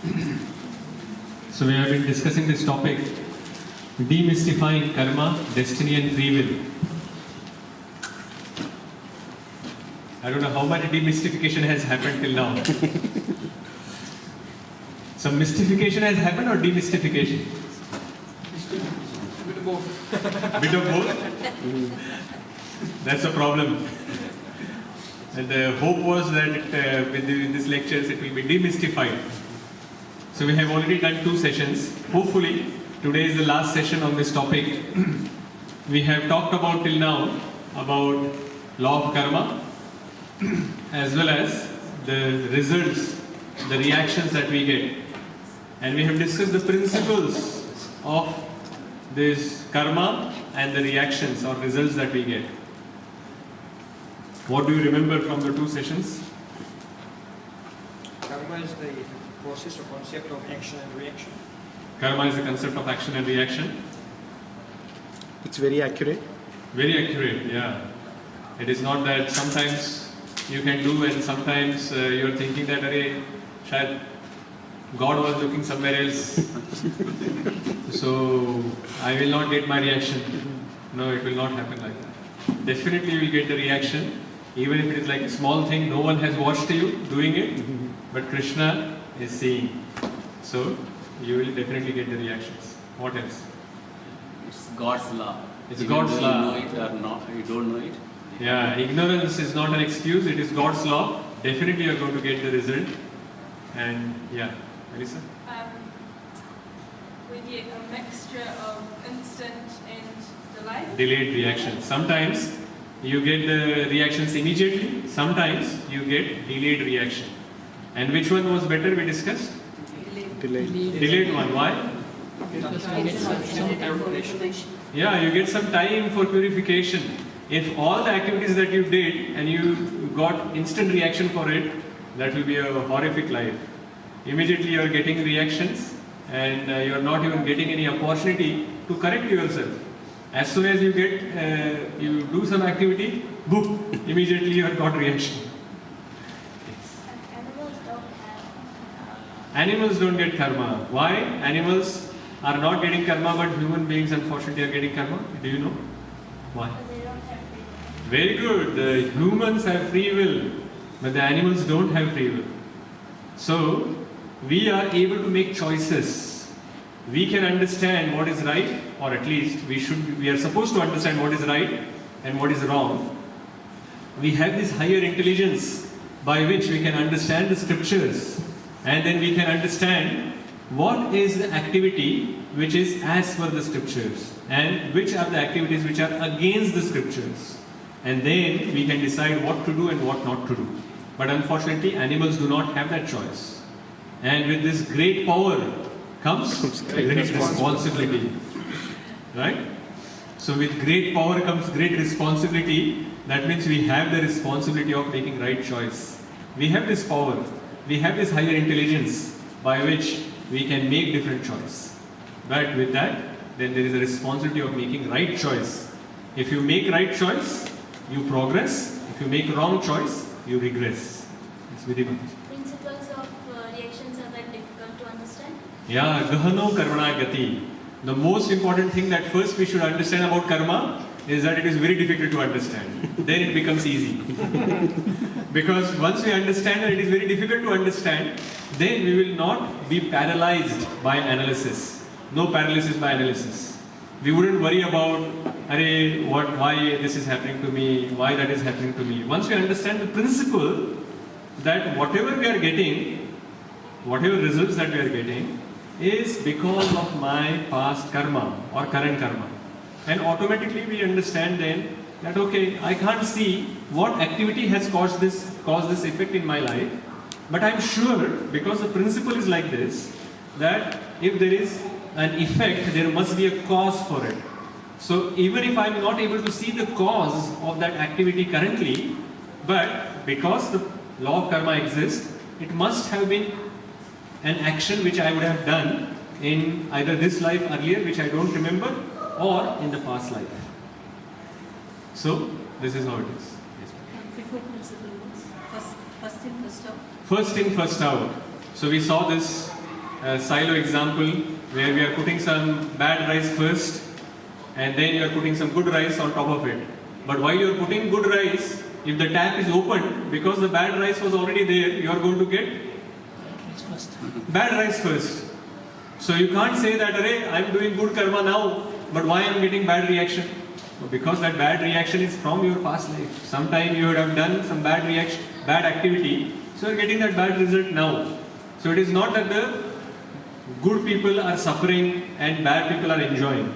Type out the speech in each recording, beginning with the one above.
So we have been discussing this topic, demystifying karma, destiny and free will. I don't know how much demystification has happened till now. Some mystification has happened or demystification? Bit of both. Bit of both? That's a problem. And the hope was that with these lectures it will be demystified. So we have already done 2 sessions. Hopefully today is the last session on this topic. We have talked about till now about law of karma as well as the results, the reactions that we get. And we have discussed the principles of this karma and the reactions or results that we get. What do you remember from the 2 sessions? Karma is the process or concept of action and reaction. Karma is the concept of action and reaction. It's very accurate. Very accurate, yeah. It is not that sometimes you can do and sometimes you are thinking that shayad God was looking somewhere else. So I will not get my reaction. No, it will not happen like that. Definitely you will get the reaction. Even if it is like a small thing, no one has watched you doing it, but Krishna is seeing. So you will definitely get the reactions. What else? It's God's law. It's Even God's though law. You know it or not, you don't know it. Yeah, ignorance is not an excuse, it is God's law. Definitely you are going to get the result. And yeah, Melissa? We get a mixture of instant and delayed. Delayed reaction. Sometimes you get the reactions immediately, sometimes you get delayed reaction. And which one was better we discussed? Delayed. Delayed one. Why? Because we get some preparation. Yeah, you get some time for purification. If all the activities that you did and you got instant reaction for it, that will be a horrific life. Immediately you are getting reactions and you are not even getting any opportunity to correct yourself. As soon as you get, you do some activity, boom, immediately you have got reaction. Animals don't get karma. Why? Animals are not getting karma, but human beings unfortunately are getting karma. Do you know? Why? Very good. The humans have free will, but the animals don't have free will. So, we are able to make choices. We can understand what is right, or at least we are supposed to understand what is right and what is wrong. We have this higher intelligence by which we can understand the scriptures, and then we can understand what is the activity which is as per the scriptures and which are the activities which are against the scriptures. And then we can decide what to do and what not to do. But unfortunately, animals do not have that choice. And with this great power comes great responsibility. Right? So with great power comes great responsibility. That means we have the responsibility of making right choice. We have this power. We have this higher intelligence by which we can make different choice. But with that, then there is a responsibility of making right choice. If you make right choice, you progress. If you make wrong choice, you regress. It's very much. Principles of reactions are that difficult to understand? Yeah, gahano karmana gati. The most important thing that first we should understand about karma is that it is very difficult to understand. Then it becomes easy. Because once we understand that it is very difficult to understand, then we will not be paralyzed by analysis. No paralysis by analysis. We wouldn't worry about, why this is happening to me, why that is happening to me. Once we understand the principle that whatever we are getting, whatever results that we are getting, is because of my past karma or current karma. And automatically we understand then that okay, I can't see what activity has caused this effect in my life, but I'm sure, because the principle is like this, that if there is an effect, there must be a cause for it. So even if I'm not able to see the cause of that activity currently, but because the law of karma exists, it must have been an action which I would have done in either this life earlier, which I don't remember, or in the past life. So, this is how it is. Yes. Before principle was first in, first out. First in, first out. So we saw this silo example where we are putting some bad rice first and then you are putting some good rice on top of it. But while you are putting good rice, if the tap is open, because the bad rice was already there, you are going to get bad rice first. So you can't say that, "Arey, I am doing good karma now, but why I am getting bad reaction?" Because that bad reaction is from your past life. Sometime you would have done some bad reaction, bad activity, so you are getting that bad result now. So it is not that the good people are suffering and bad people are enjoying.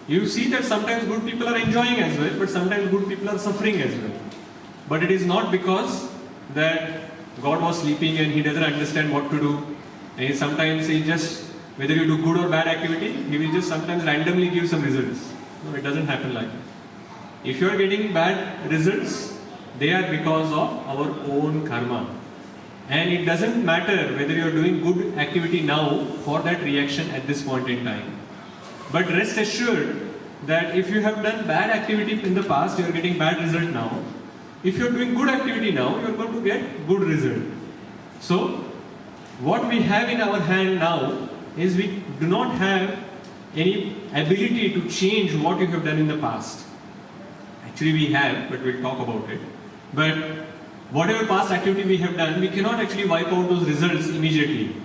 You see that sometimes good people are enjoying as well, but sometimes good people are suffering as well. But it is not because that God was sleeping and He doesn't understand what to do. And sometimes He just, whether you do good or bad activity, He will just sometimes randomly give some results. No, it doesn't happen like that. If you are getting bad results, they are because of our own karma. And it doesn't matter whether you are doing good activity now for that reaction at this point in time. But rest assured that if you have done bad activity in the past, you are getting bad result now. If you are doing good activity now, you are going to get good result. So, what we have in our hand now is we do not have any ability to change what you have done in the past. Actually we have, but we'll talk about it. But whatever past activity we have done, we cannot actually wipe out those results immediately.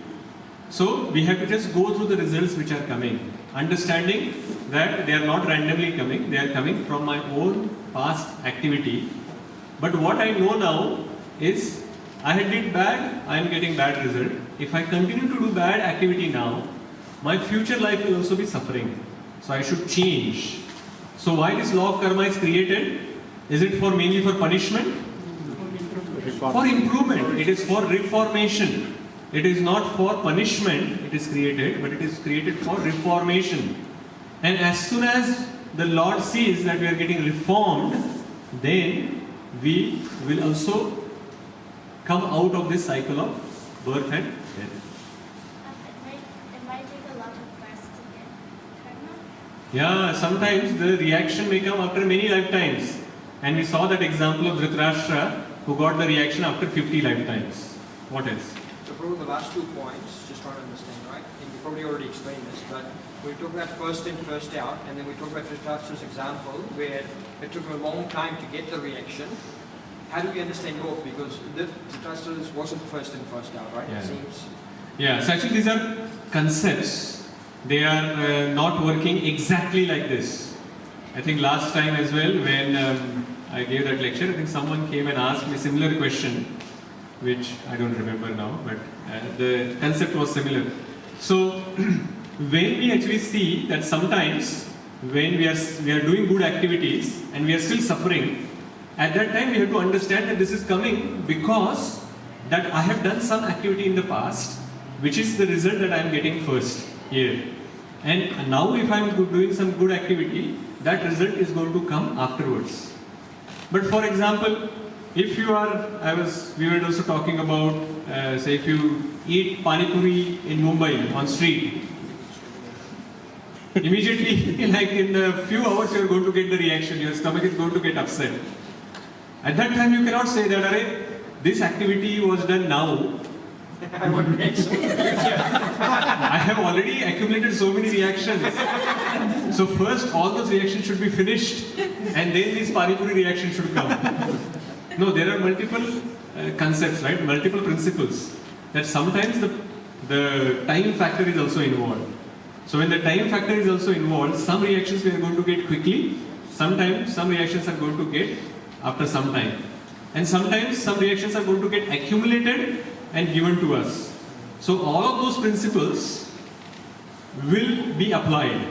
So we have to just go through the results which are coming, understanding that they are not randomly coming, they are coming from my own past activity. But what I know now is I had did bad, I am getting bad result. If I continue to do bad activity now, my future life will also be suffering. So I should change. So why this law of karma is created? Is it for mainly for punishment? For improvement. It is for reformation. It is not for punishment it is created, but it is created for reformation. And as soon as the Lord sees that we are getting reformed, then we will also come out of this cycle of birth and death. It might take a lot of births to get karma. Yeah, sometimes the reaction may come after many lifetimes. And we saw that example of Dhritarashtra who got the reaction after 50 lifetimes. What else? So probably the last 2 points, just trying to understand, right? And you probably already explained this, but we talk about first in, first out, and then we talk about Dhritarashtra's example where it took him a long time to get the reaction. How do we understand both? Because Dhritarashtra wasn't first in, first out, right? Yeah. It seems. Yeah, so actually these are concepts. They are not working exactly like this. I think last time as well when I gave that lecture, I think someone came and asked me a similar question, which I don't remember now, but the concept was similar. So when we actually see that sometimes when we are doing good activities and we are still suffering, at that time we have to understand that this is coming because that I have done some activity in the past, which is the result that I am getting first here. And now if I am doing some good activity, that result is going to come afterwards. But for example, if you are, we were also talking about, say if you eat pani puri in Mumbai on street, immediately like in a few hours you are going to get the reaction, your stomach is going to get upset. At that time you cannot say that, "Arey, this activity was done now. I would react in the future. I have already accumulated so many reactions. So first all those reactions should be finished and then this pani puri reaction should come." No, there are multiple concepts, right? Multiple principles. That sometimes the time factor is also involved. So when the time factor is also involved, some reactions we are going to get quickly, sometimes some reactions are going to get after some time. And sometimes some reactions are going to get accumulated and given to us. So all of those principles will be applied.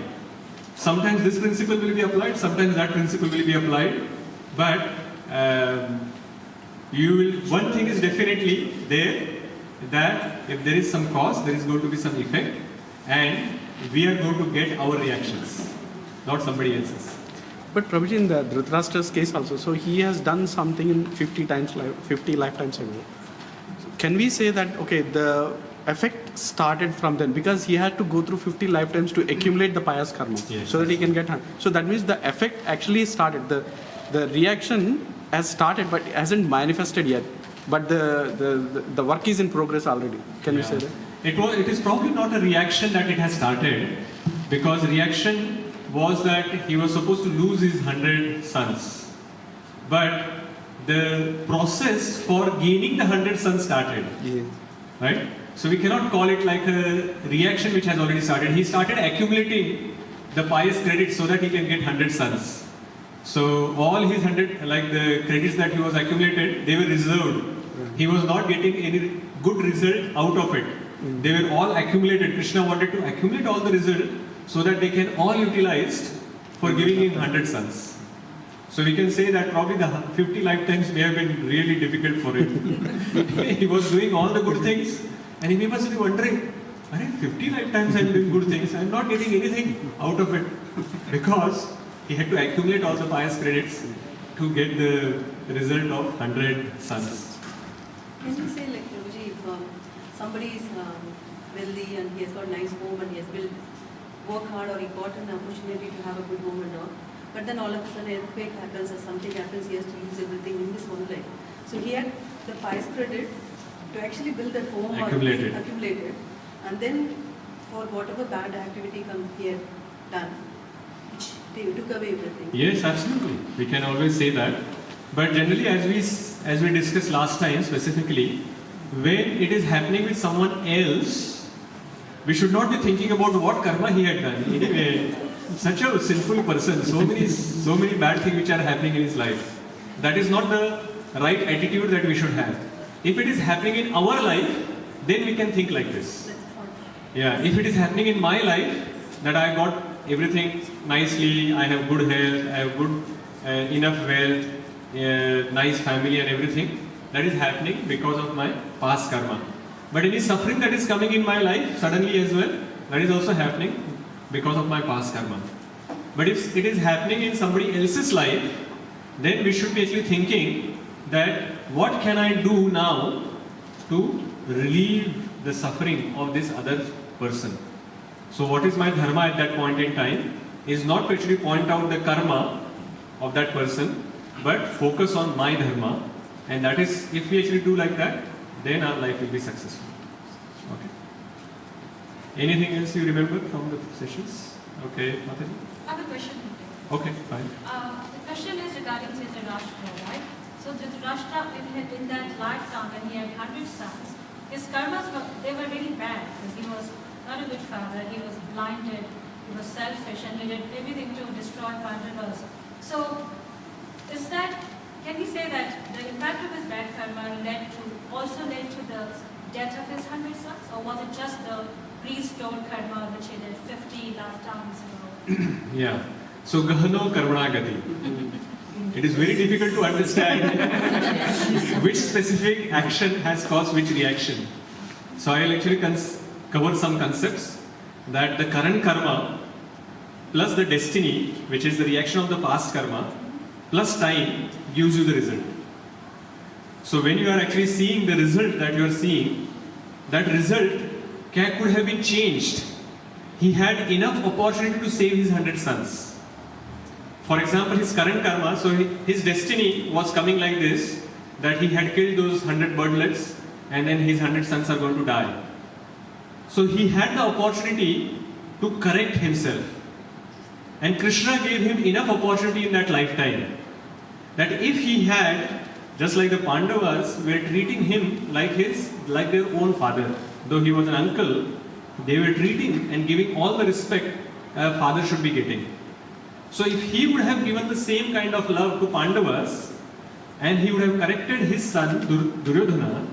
Sometimes this principle will be applied, sometimes that principle will be applied. But one thing is definitely there, that if there is some cause, there is going to be some effect, and we are going to get our reactions, not somebody else's. But Prabhuji, in the Dhritarashtra's case also, so he has done something in 50 lifetimes ago. Can we say that, okay, the effect started from then because he had to go through 50 lifetimes to accumulate the pious karma, yes, so that he can get harm. So that means the effect actually started. The reaction has started, but it hasn't manifested yet. But the work is in progress already. Can we say that? It is probably not a reaction that it has started, because reaction was that he was supposed to lose his 100 sons. But the process for gaining the 100 sons started. Yeah. Right? So we cannot call it like a reaction which has already started. He started accumulating the pious credits so that he can get 100 sons. So all his 100, like the credits that he was accumulated, they were reserved. He was not getting any good result out of it. They were all accumulated. Krishna wanted to accumulate all the result so that they can all utilized for giving him 100 sons. So we can say that probably the 50 lifetimes may have been really difficult for him. He was doing all the good things, and he must be wondering, 50 lifetimes I'm doing good things, I'm not getting anything out of it. Because he had to accumulate all the pious credits to get the result of 100 sons. Can you say, like, Prabhuji, if somebody is wealthy and he has got a nice home and he has built, work hard, or he got an opportunity to have a good home and all, but then all of a sudden an earthquake happens or something happens, he has to lose everything in his whole life. So he had the pious credit to actually build that home accumulated, and then for whatever bad activity he had done, which they took away everything. Yes, absolutely. We can always say that. But generally, as we discussed last time specifically, when it is happening with someone else, we should not be thinking about what karma he had done. Anyway, such a sinful person, so many bad things which are happening in his life. That is not the right attitude that we should have. If it is happening in our life, then we can think like this. Yeah, if it is happening in my life, that I got everything nicely, I have good health, I have good enough wealth, nice family and everything, that is happening because of my past karma. But any suffering that is coming in my life suddenly as well, that is also happening because of my past karma. But if it is happening in somebody else's life, then we should be actually thinking that what can I do now to relieve the suffering of this other person. So what is my dharma at that point in time is not to actually point out the karma of that person, but focus on my dharma. And that is, if we actually do like that, then our life will be successful. Okay. Anything else you remember from the sessions? Okay, Mataji? I have a question. Okay, fine. The question is regarding Dhritarashtra, right? So Dhritarashtra, in that lifetime when he had 100 sons, his karmas they were really bad because he was not a good father, he was blinded, he was selfish, and he did everything to destroy Pandavas. So can we say that the impact of his bad karma also led to the death of his 100 sons, or was it just the restored karma which he did 50 lifetimes ago? Yeah. So Gahano Karmana Gati. It is very difficult to understand which specific action has caused which reaction. So I will actually cover some concepts that the current karma plus the destiny, which is the reaction of the past karma, plus time gives you the result. So when you are actually seeing the result that you are seeing, that result could have been changed. He had enough opportunity to save his 100 sons. For example, his current karma, so his destiny was coming like this, that he had killed those 100 birdlets and then his 100 sons are going to die. So he had the opportunity to correct himself. And Krishna gave him enough opportunity in that lifetime that if he had, just like the Pandavas were treating him like their own father, though he was an uncle, they were treating and giving all the respect a father should be getting. So if he would have given the same kind of love to Pandavas and he would have corrected his son Duryodhana,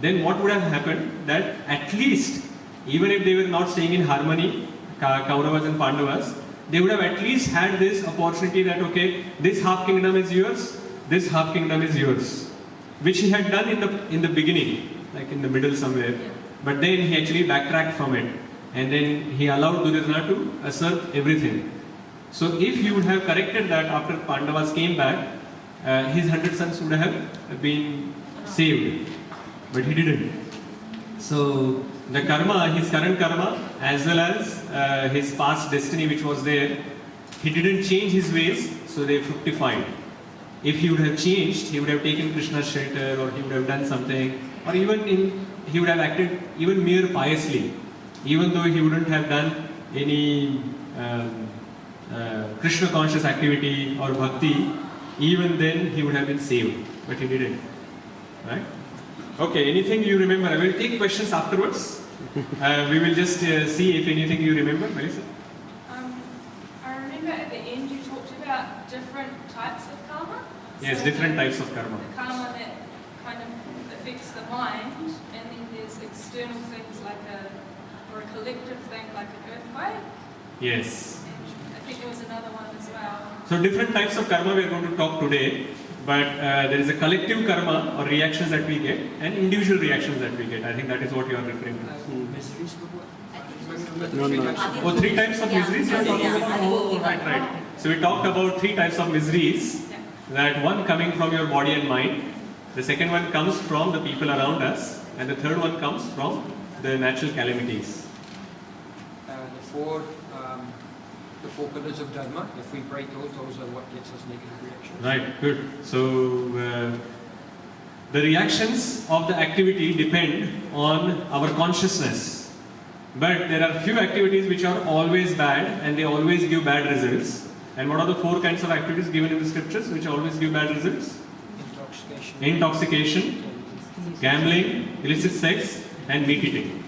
then what would have happened? That at least, even if they were not staying in harmony, Kauravas and Pandavas, they would have at least had this opportunity that, okay, this half kingdom is yours, this half kingdom is yours, which he had done in the beginning, like in the middle somewhere. But then he actually backtracked from it, and then he allowed Duryodhana to assert everything. So if he would have corrected that after Pandavas came back, his 100 sons would have been saved, but he didn't. So the karma, his current karma, as well as his past destiny which was there, he didn't change his ways, so they fructified. If he would have changed, he would have taken Krishna's shelter, or he would have done something, or even he would have acted even mere piously, even though he wouldn't have done any Krishna conscious activity or bhakti, even then he would have been saved, but he didn't. Right? Okay, anything you remember? I will take questions afterwards. We will just see if anything you remember. Melissa? I remember at the end you talked about different types of karma. Yes, So different types of karma. The karma that kind of affects the mind, and then there's external things like or a collective thing like an earthquake. Yes. And I think there was another one as well. So different types of karma we are going to talk today, but there is a collective karma or reactions that we get and individual reactions that we get. I think that is what you are referring to. Miseries, No. Oh, 3 types of miseries? Oh, right. So we talked about 3 types of miseries. Yeah. That one coming from your body and mind, the second one comes from the people around us, and the third one comes from the natural calamities. The four pillars of dharma. If we break those are what gets us negative reactions. Right, good. So the reactions of the activity depend on our consciousness. But there are few activities which are always bad and they always give bad results. And what are the 4 kinds of activities given in the scriptures which always give bad results? Intoxication, gambling, illicit sex, and meat eating.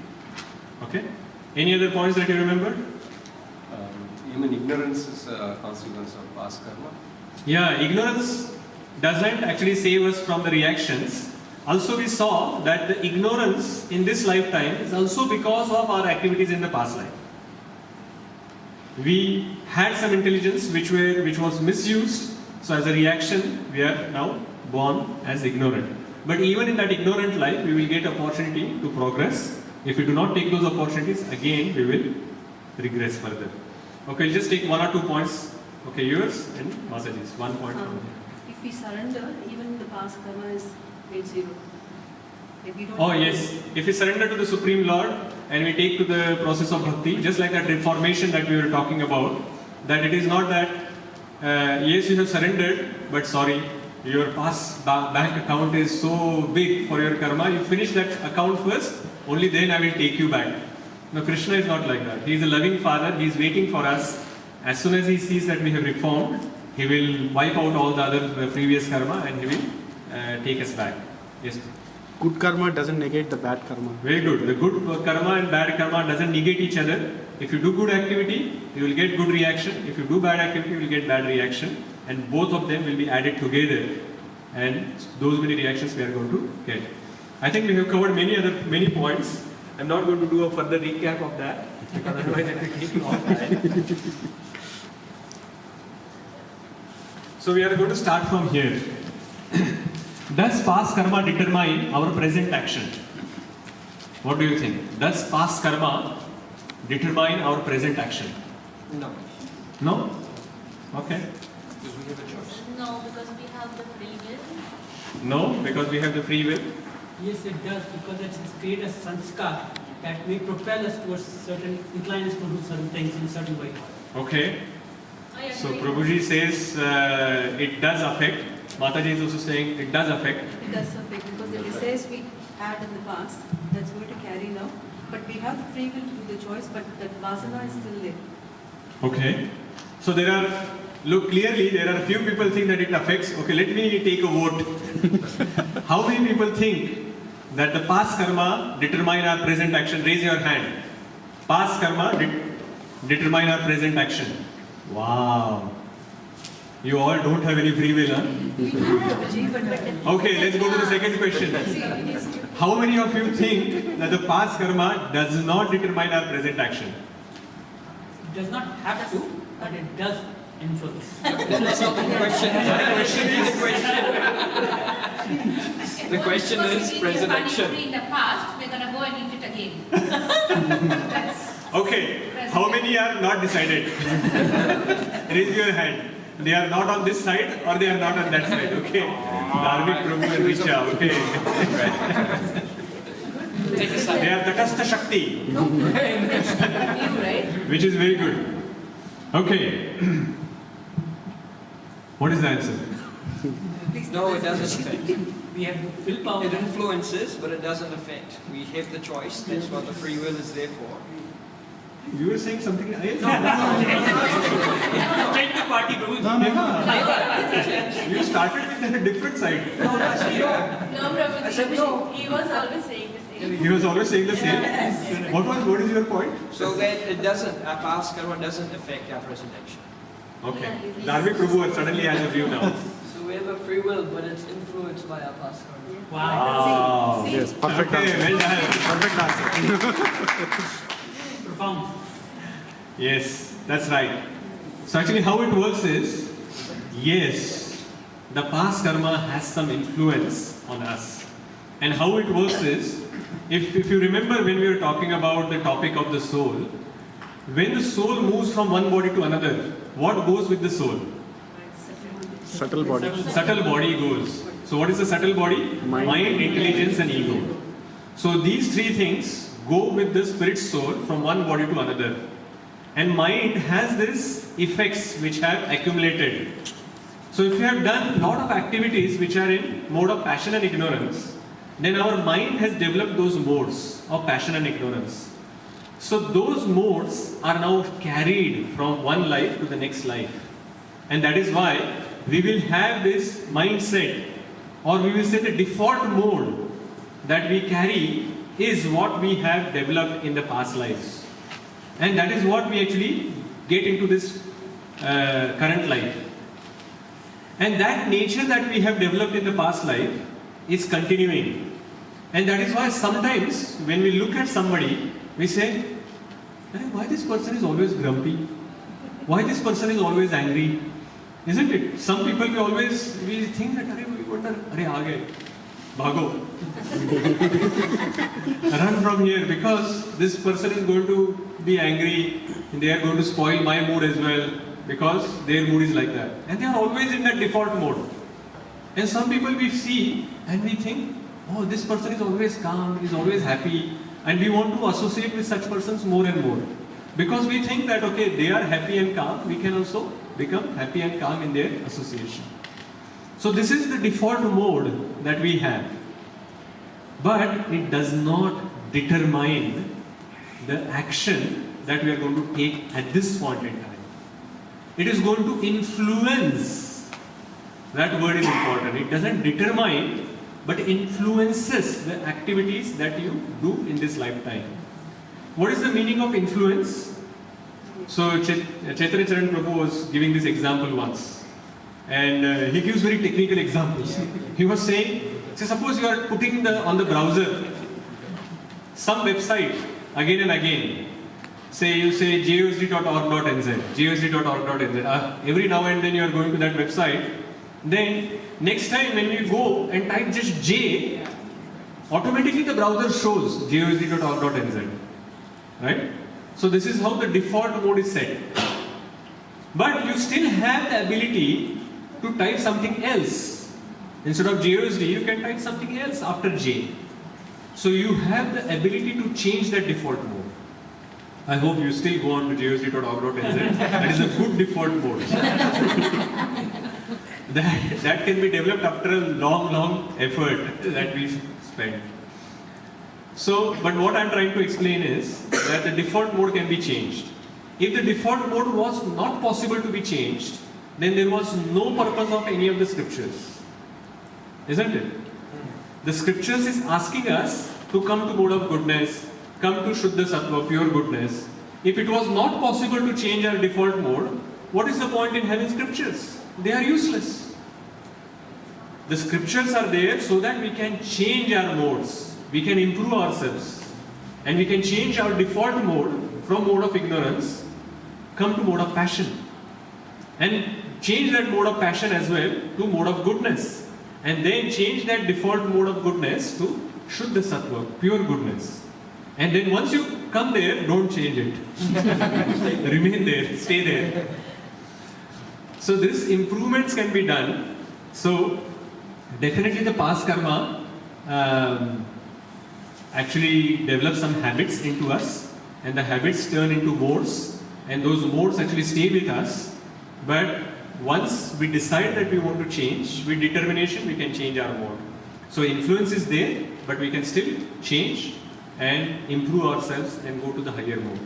Okay? Any other points that you remember? Even ignorance is a consequence of past karma. Yeah, ignorance doesn't actually save us from the reactions. Also, we saw that the ignorance in this lifetime is also because of our activities in the past life. We had some intelligence which was misused, so as a reaction, we are now born as ignorant. But even in that ignorant life, we will get opportunity to progress. If we do not take those opportunities, again we will regress further. Okay, we'll just take 1 or 2 points. Okay, yours and Masaji's. 1 point from here. If we surrender, even the past karma is made zero. Like we don't Oh yes, if we surrender to the Supreme Lord and we take to the process of bhakti, just like that reformation that we were talking about, that it is not that, yes you have surrendered, but sorry, your past bank account is so big for your karma, you finish that account first, only then I will take you back. No, Krishna is not like that. He is a loving father, he is waiting for us. As soon as he sees that we have reformed, he will wipe out all the other previous karma and he will take us back. Yes. Good karma doesn't negate the bad karma. Very good. The good karma and bad karma doesn't negate each other. If you do good activity, you will get good reaction. If you do bad activity, you will get bad reaction. And both of them will be added together. And those many reactions we are going to get. I think we have covered many points. I'm not going to do a further recap of that because otherwise it will take long time. So we are going to start from here. Does past karma determine our present action? What do you think? Does past karma determine our present action? No. No? Okay. Because we have a choice. No, because we have the free will. No, because we have the free will. Yes, it does, because it has created a sanskar that may propel us towards incline us to do certain things in certain way. Okay. I agree. So Prabhuji says it does affect. Mataji is also saying it does affect. It does affect because the desires we had in the past, that's going to carry now. But we have the free will to do the choice, but that vasana is still there. Okay. So clearly there are few people think that it affects. Okay, let me take a vote. How many people think that the past karma determine our present action? Raise your hand. Past karma determine our present action. Wow. You all don't have any free will, huh? We do have a G, but Okay, let's go to the second question. How many of you think that the past karma does not determine our present action? It does not have to, but it does influence. The question is present action. In the past, we're going to go and eat it again. That's Okay, how many are not decided? Raise your hand. They are not on this side or they are not on that side, okay? Dharmik Prabhu and Richa, okay? They are Tatastha Shakti, which is very good. Okay. What is the answer? No, it doesn't affect. we have the willpower. It influences, but it doesn't affect. We have the choice. That's what the free will is there for. You were saying something else? Change the party, Prabhu. You started with a different side. No, Prabhuji. I said no. He was always saying the same. He was always saying the same. What is your point? So that it doesn't, our past karma doesn't affect our present action. Okay. Dharmik Prabhu suddenly has a view now. So we have a free will, but it's influenced by our past karma. Wow. Yes, perfect Okay, answer. well done. Perfect answer. Profound. Yes, that's right. So actually how it works is, yes, the past karma has some influence on us. And how it works is, if you remember when we were talking about the topic of the soul, when the soul moves from one body to another, what goes with the soul? Subtle body. Subtle body goes. So what is the subtle body? Mind, intelligence and ego. So these three things go with the spirit soul from one body to another. And mind has these effects which have accumulated. So if you have done a lot of activities which are in mode of passion and ignorance, then our mind has developed those modes of passion and ignorance. So those modes are now carried from one life to the next life. And that is why we will have this mindset, or we will say the default mode that we carry is what we have developed in the past lives. And that is what we actually get into this current life. And that nature that we have developed in the past life is continuing. And that is why sometimes when we look at somebody, we say, why this person is always grumpy? Why this person is always angry? Isn't it? Some people we think that, we wonder, aage, bhago. Run from here, because this person is going to be angry and they are going to spoil my mood as well, because their mood is like that. And they are always in that default mode. And some people we see and we think, oh, this person is always calm, is always happy, and we want to associate with such persons more and more. Because we think that, okay, they are happy and calm, we can also become happy and calm in their association. So this is the default mode that we have. But it does not determine the action that we are going to take at this point in time. It is going to influence. That word is important. It doesn't determine, but influences the activities that you do in this lifetime. What is the meaning of influence? So Chaitanya Charan Prabhu was giving this example once. And he gives very technical examples. He was saying, suppose you are putting on the browser some website again and again. Say you say josd.org.nz, josd.org.nz. Every now and then you are going to that website. Then next time when you go and type just J, automatically the browser shows josd.org.nz. Right? So this is how the default mode is set. But you still have the ability to type something else. Instead of JOSD, you can type something else after J. So you have the ability to change that default mode. I hope you still go on to josd.org.nz. That is a good default mode. that can be developed after a long effort that we spend. So, but what I'm trying to explain is that the default mode can be changed. If the default mode was not possible to be changed, then there was no purpose of any of the scriptures. Isn't it? The scriptures is asking us to come to mode of goodness, come to Shuddha Sattva, pure goodness. If it was not possible to change our default mode, what is the point in having scriptures? They are useless. The scriptures are there so that we can change our modes, we can improve ourselves, and we can change our default mode from mode of ignorance, come to mode of passion, and change that mode of passion as well to mode of goodness, and then change that default mode of goodness to Shuddha Sattva, pure goodness. And then once you come there, don't change it. Remain there, stay there. So these improvements can be done. So definitely the past karma actually develops some habits into us, and the habits turn into modes, and those modes actually stay with us. But once we decide that we want to change, with determination we can change our mode. So influence is there, but we can still change and improve ourselves and go to the higher mode.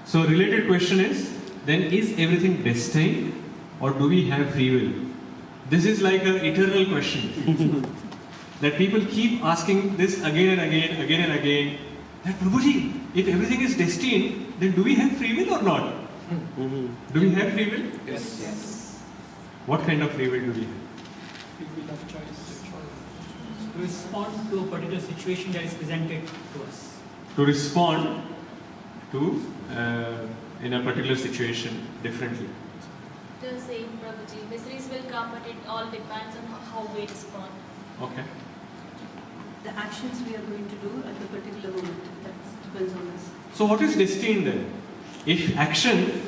So related question is, then is everything destined or do we have free will? This is like an eternal question that people keep asking this again and again. That Prabhuji, if everything is destined, then do we have free will or not? Do we have free will? Yes. What kind of free will do we have? People of choice. To respond to a particular situation that is presented to us. To respond to in a particular situation differently. The same, Prabhuji. Miseries will come, but it all depends on how we respond. Okay. The actions we are going to do at the particular moment, that depends on us. So what is destined then? If action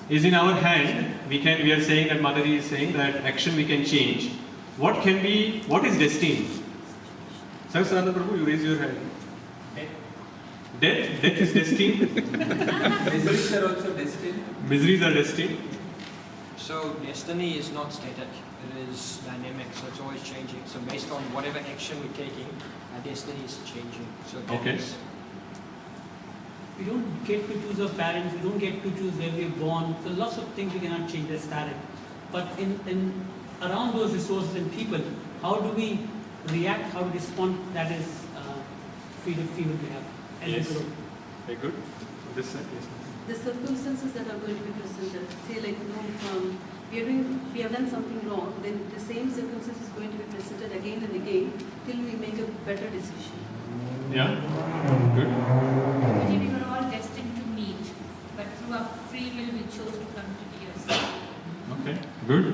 is in our hand, we are saying that Mataji is saying that action we can change. What is destined? Sarasarana Prabhu, you raise your hand. Death is destined. Miseries are also destined. Miseries are destined. So destiny is not static, it is dynamic, so it's always changing. So based on whatever action we're taking, our destiny is changing. So that Okay. is- We don't get to choose our parents, we don't get to choose where we are born. So lots of things we cannot change as static. But in around those resources and people, how do we react, how to respond, that is freedom we have. And Yes. grow. Very good. This side, yes. The circumstances that are going to be presented, say like, we have done something wrong, then the same circumstance is going to be presented again and again till we make a better decision. Yeah. Good. Prabhuji, we were all destined to meet, but through our free will we chose to come to tears. Okay. Good.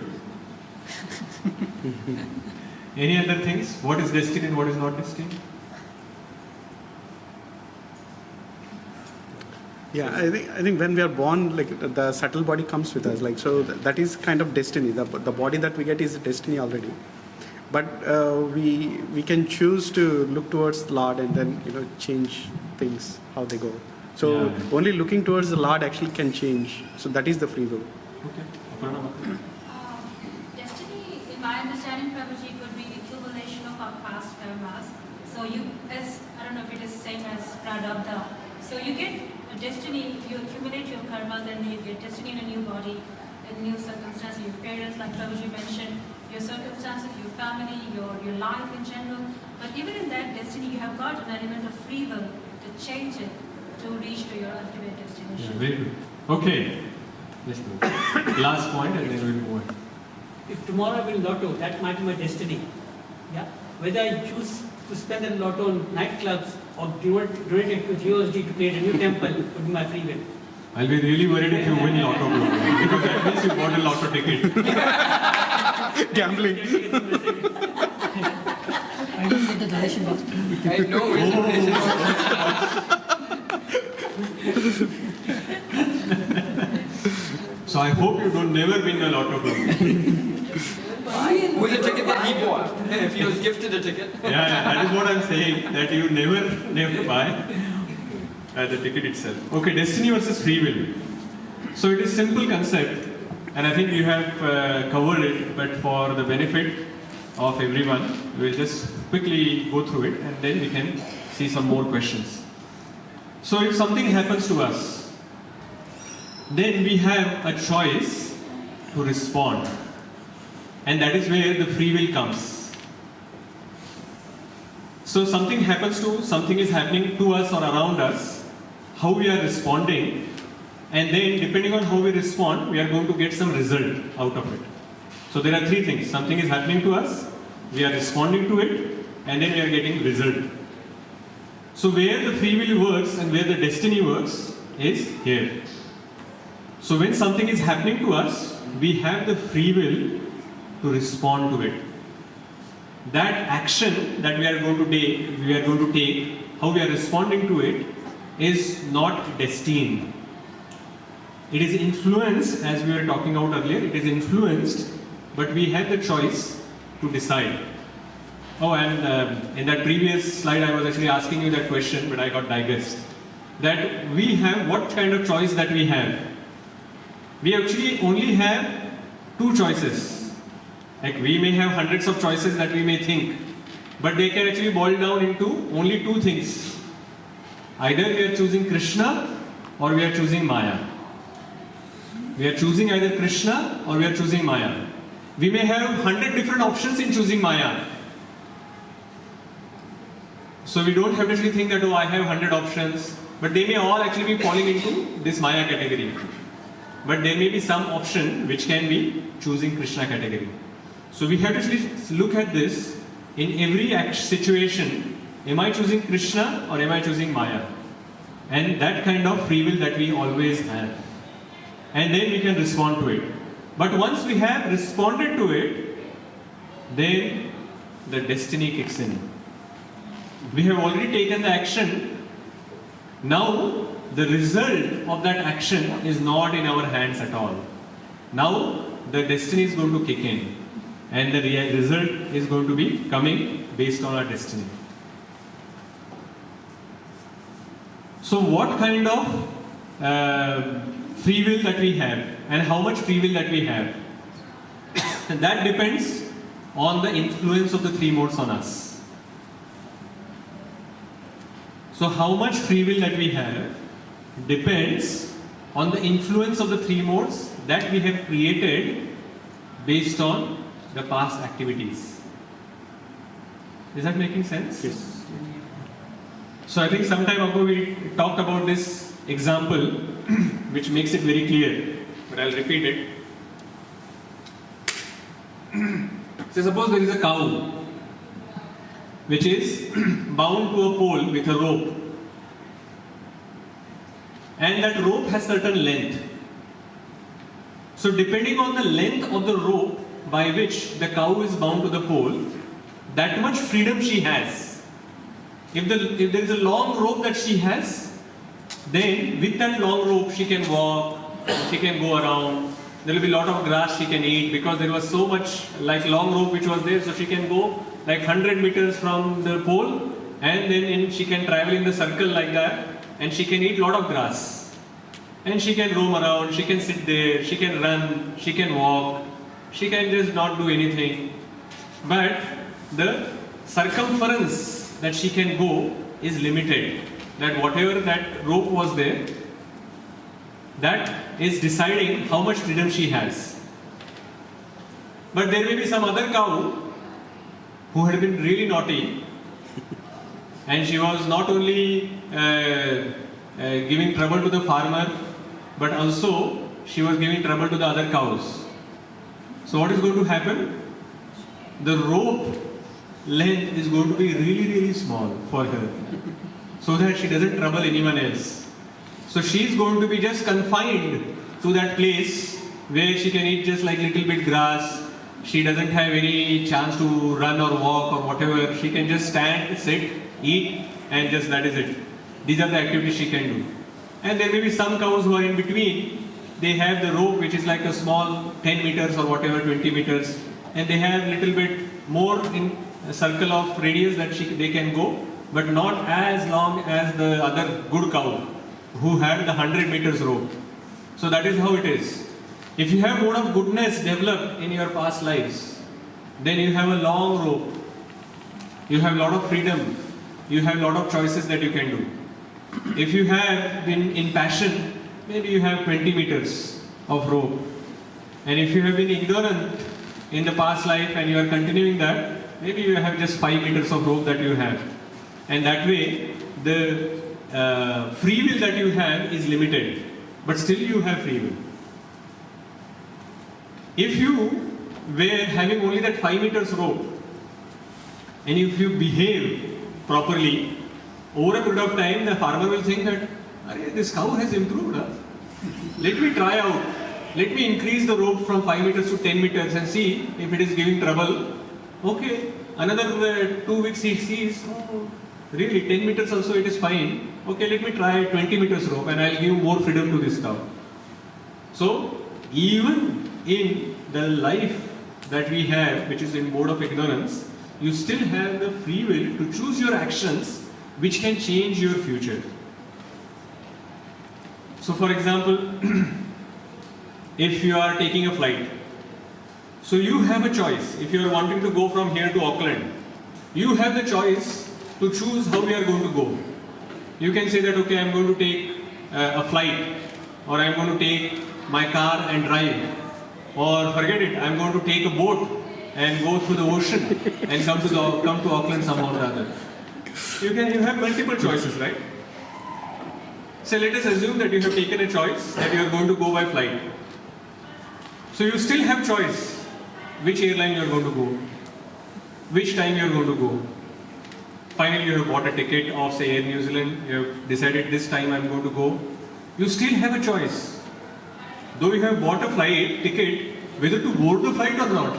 Any other things? What is destined and what is not destined? Yeah, I think when we are born, like the subtle body comes with us, like so that is kind of destiny. The body that we get is destiny already, but we can choose to look towards Lord and then change things how they go. So Yeah. only looking towards the Lord actually can change. So that is the free will. Okay. Aparna Mataji. Destiny, in my understanding, Prabhuji, would be accumulation of our past karmas. So I don't know if it is same as Pradabdha. So you get a destiny, you accumulate your karmas and you get destiny in a new body, in new circumstances, your parents, like Prabhuji mentioned, your circumstances, your family, your life in general. But even in that destiny, you have got an element of free will to change it, to reach to your ultimate Yeah, destination. very good. Okay. Yes, ma'am. Last point and then we'll move on. If tomorrow I win lotto, that might be my destiny. Yeah. Whether I choose to spend that lotto on nightclubs or donate it to GOSD to create a new temple would be my free will. I'll be really worried if you win lotto because that means you bought a lotto ticket. Gambling. I don't get the donation box. I know So I hope you don't never win a lotto. with the ticket that he bought, if he was gifted a ticket. Yeah, that is what I'm saying, that you never buy the ticket itself. Okay, destiny versus free will. So it is simple concept, and I think you have covered it, but for the benefit of everyone, we'll just quickly go through it and then we can see some more questions. So if something happens to us, then we have a choice to respond. And that is where the free will comes. So something is happening to us or around us, how we are responding, and then depending on how we respond, we are going to get some result out of it. So there are three things. Something is happening to us, we are responding to it, and then we are getting result. So where the free will works and where the destiny works is here. So when something is happening to us, we have the free will to respond to it. That action that we are going to take, how we are responding to it, is not destined. It is influenced, as we were talking about earlier, it is influenced, but we have the choice to decide. Oh, and in that previous slide I was actually asking you that question, but I got digressed. That we have, what kind of choice that we have? We actually only have two choices. Like we may have hundreds of choices that we may think, but they can actually boil down into only two things. Either we are choosing Krishna or we are choosing Maya. We are choosing either Krishna or we are choosing Maya. We may have 100 different options in choosing Maya. So we don't have to actually think that, oh, I have 100 options, but they may all actually be falling into this Maya category. But there may be some option which can be choosing Krishna category. So we have to actually look at this in every situation. Am I choosing Krishna or am I choosing Maya? And that kind of free will that we always have. And then we can respond to it. But once we have responded to it, then the destiny kicks in. We have already taken the action. Now the result of that action is not in our hands at all. Now the destiny is going to kick in. And the result is going to be coming based on our destiny. So what kind of free will that we have and how much free will that we have, that depends on the influence of the three modes on us. So how much free will that we have depends on the influence of the three modes that we have created based on the past activities. Is that making sense? Yes. So I think some time ago we talked about this example which makes it very clear, but I'll repeat it. So suppose there is a cow which is bound to a pole with a rope, and that rope has certain length. So depending on the length of the rope by which the cow is bound to the pole, that much freedom she has. If there is a long rope that she has, then with that long rope she can walk, she can go around, there will be a lot of grass she can eat because there was so much like long rope which was there, so she can go like 100 meters from the pole, and then she can travel in the circle like that, and she can eat a lot of grass. And she can roam around, she can sit there, she can run, she can walk, she can just not do anything. But the circumference that she can go is limited. That whatever that rope was there, that is deciding how much freedom she has. But there may be some other cow who had been really naughty, and she was not only giving trouble to the farmer, but also she was giving trouble to the other cows. So what is going to happen? The rope length is going to be really, really small for her, so that she doesn't trouble anyone else. So she is going to be just confined to that place where she can eat just like little bit grass. She doesn't have any chance to run or walk or whatever. She can just stand, sit, eat, and just that is it. These are the activities she can do. And there may be some cows who are in between. They have the rope which is like a small 10 meters or whatever, 20 meters, and they have little bit more in a circle of radius that they can go, but not as long as the other good cow who had the 100 meters rope. So that is how it is. If you have mode of goodness developed in your past lives, then you have a long rope. You have a lot of freedom. You have a lot of choices that you can do. If you have been in passion, maybe you have 20 meters of rope. And if you have been ignorant in the past life and you are continuing that, maybe you have just 5 meters of rope that you have. And that way, the free will that you have is limited. But still you have free will. If you were having only that 5 meters rope, and if you behave properly, over a period of time, the farmer will think that, this cow has improved. Huh? Let me try out. Let me increase the rope from 5 meters to 10 meters and see if it is giving trouble. Okay, another 2 weeks he sees, oh, really 10 meters also it is fine. Okay, let me try 20 meters rope and I'll give more freedom to this cow. So, even in the life that we have, which is in mode of ignorance, you still have the free will to choose your actions which can change your future. So for example, if you are taking a flight, So you have a choice. If you are wanting to go from here to Auckland, you have the choice to choose how you are going to go. You can say that, okay, I'm going to take a flight, or I'm going to take my car and drive, or forget it, I'm going to take a boat and go through the ocean and come to Auckland somehow or other. You have multiple choices, right? So let us assume that you have taken a choice that you are going to go by flight. So you still have choice which airline you are going to go, which time you are going to go. Finally, you have bought a ticket of, say, Air New Zealand. You have decided this time I am going to go. You still have a choice. Though you have bought a flight ticket, whether to board the flight or not,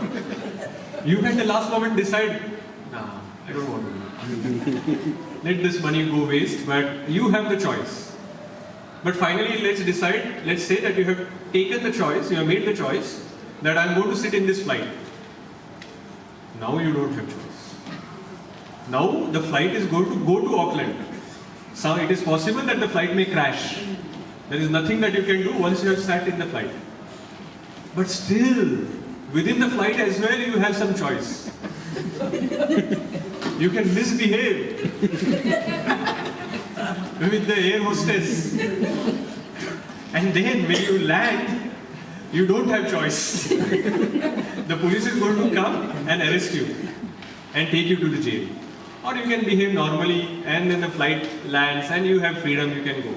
you at the last moment decide, nah, I don't want to go. Let this money go waste, but you have the choice. But finally, let's say that you have taken the choice, you have made the choice that I am going to sit in this flight. Now you don't have choice. Now the flight is going to go to Auckland. So it is possible that the flight may crash. There is nothing that you can do once you have sat in the flight. But still, within the flight as well, you have some choice. You can misbehave with the air hostess. And then when you land, you don't have choice. The police is going to come and arrest you and take you to the jail. Or you can behave normally and then the flight lands and you have freedom, you can go.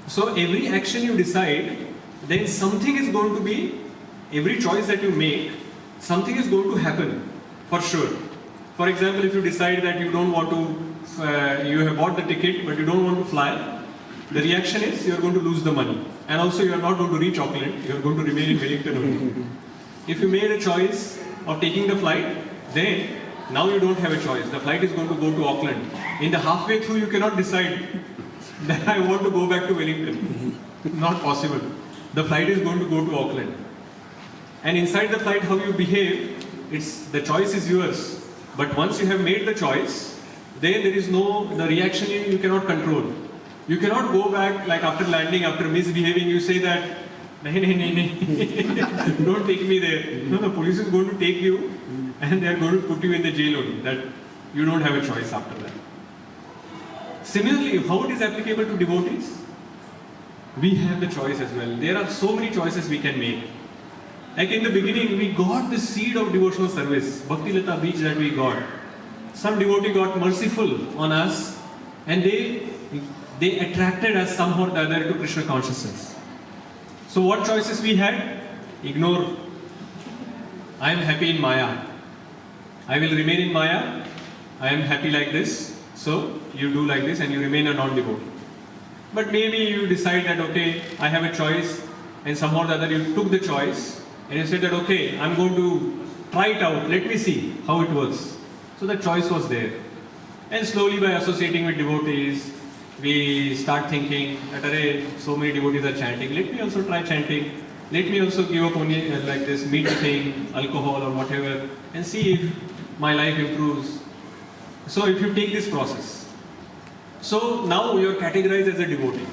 So every action you decide, then something is going to be, every choice that you make, something is going to happen for sure. For example, if you decide that you don't want to, you have bought the ticket but you don't want to fly, the reaction is you are going to lose the money. And also you are not going to reach Auckland, you are going to remain in Wellington only. If you made a choice of taking the flight, then now you don't have a choice. The flight is going to go to Auckland. In the halfway through, you cannot decide that I want to go back to Wellington. Not possible. The flight is going to go to Auckland. And inside the flight, how you behave, the choice is yours. But once you have made the choice, then there is the reaction you cannot control. You cannot go back, like after landing, after misbehaving, you say that, nahi, don't take me there. No, the police is going to take you and they are going to put you in the jail only. That you don't have a choice after that. Similarly, how it is applicable to devotees? We have the choice as well. There are so many choices we can make. Like in the beginning, we got the seed of devotional service, Bhakti Lata Beach that we got. Some devotee got merciful on us and they attracted us somehow or the other to Krishna consciousness. So what choices we had? Ignore. I am happy in Maya. I will remain in Maya. I am happy like this. So you do like this and you remain a non-devotee. But maybe you decide that, okay, I have a choice, and somehow or the other you took the choice and you said that, okay, I'm going to try it out. Let me see how it works. So the choice was there. And slowly by associating with devotees, we start thinking that, array, so many devotees are chanting. Let me also try chanting. Let me also give up only like this meat thing, alcohol or whatever, and see if my life improves. So if you take this process, so now you are categorized as a devotee.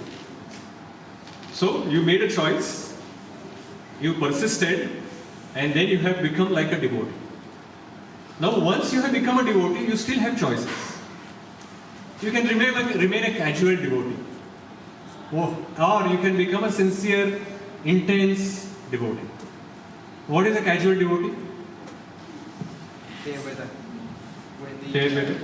So you made a choice, you persisted, and then you have become like a devotee. Now once you have become a devotee, you still have choices. You can remain a casual devotee. Or you can become a sincere, intense devotee. What is a casual devotee? Fair weather. Fair weather.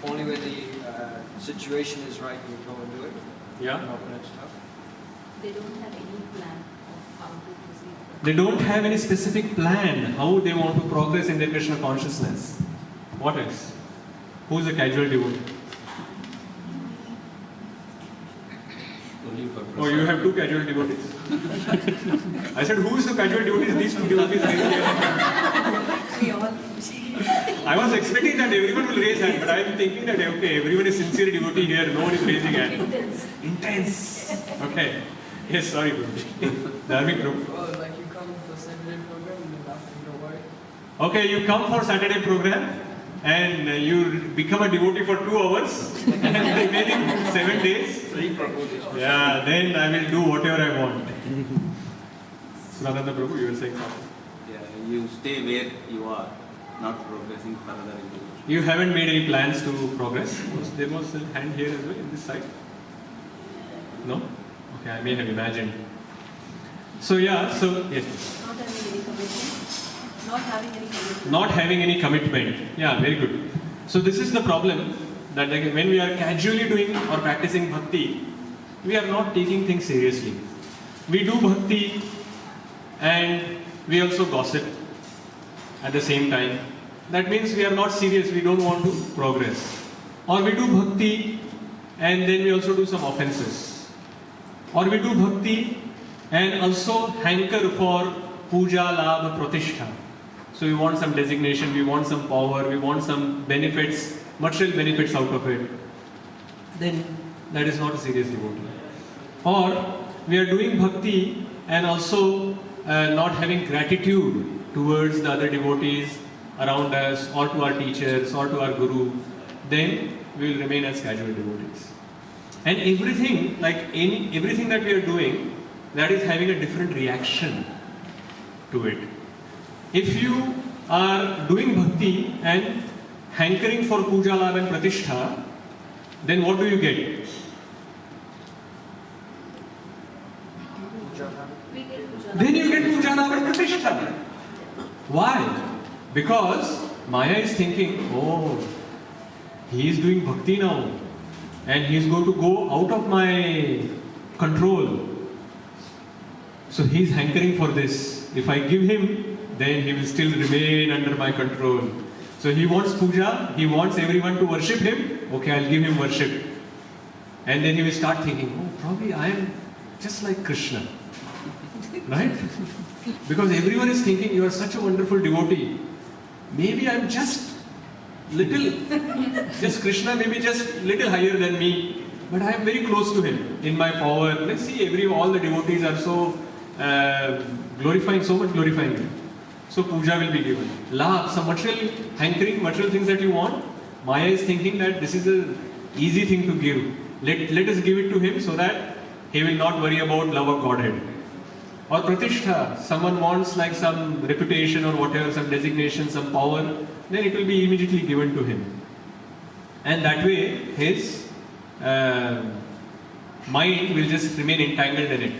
Only when the situation is right, you go and do it. Yeah. Not when it's tough. They don't have any plan of how to proceed. They don't have any specific plan how they want to progress in their Krishna consciousness. What else? Who is a casual devotee? Only for Oh, you have two casual devotees. I said, who is the casual devotees? These two devotees right here. We all. I was expecting that everyone will raise hand, but I am thinking that okay, everyone is sincere devotee here. No one is raising hand. Intense. Intense. Okay. Yes, sorry, Guruji. Dharmic group. Well, like you come for Saturday program and then after you go away. Okay, you come for Saturday program and you become a devotee for 2 hours and the remaining 7 days. Yeah, then I will do whatever I want. Surananda Prabhu, you were saying something. Yeah, you stay where you are, not progressing further into it. You haven't made any plans to progress? There was a hand here as well, in this side. No? Okay, I may have imagined. So yeah, so yes. Not having any commitment. Not having any commitment. Not having any commitment. Yeah, very good. So this is the problem, that like when we are casually doing or practicing bhakti, we are not taking things seriously. We do bhakti and we also gossip at the same time. That means we are not serious, we don't want to progress. Or we do bhakti and then we also do some offenses. Or we do bhakti and also hanker for puja, labha, pratishtha. So we want some designation, we want some power, we want some benefits, material benefits out of it. Then that is not a serious devotee. Or we are doing bhakti and also not having gratitude towards the other devotees around us, or to our teachers, or to our guru. Then we will remain as casual devotees. And everything, everything that we are doing, that is having a different reaction to it. If you are doing bhakti and hankering for puja, labha and pratishtha, then what do you get? We get puja. Then you get puja, labha and pratishtha. Why? Because Maya is thinking, oh, he is doing bhakti now and he is going to go out of my control. So he is hankering for this. If I give him, then he will still remain under my control. So he wants puja, he wants everyone to worship him. Okay, I'll give him worship. And then he will start thinking, oh, probably I am just like Krishna. Right? Because everyone is thinking, you are such a wonderful devotee. Maybe I am just little, just Krishna maybe just little higher than me. But I am very close to him in my power. Let's see, all the devotees are so glorifying, so much glorifying him. So puja will be given. Labh, some material hankering, material things that you want. Maya is thinking that this is an easy thing to give. Let us give it to him so that he will not worry about love of Godhead. Or pratishtha, someone wants like some reputation or whatever, some designation, some power, then it will be immediately given to him. And that way his mind will just remain entangled in it.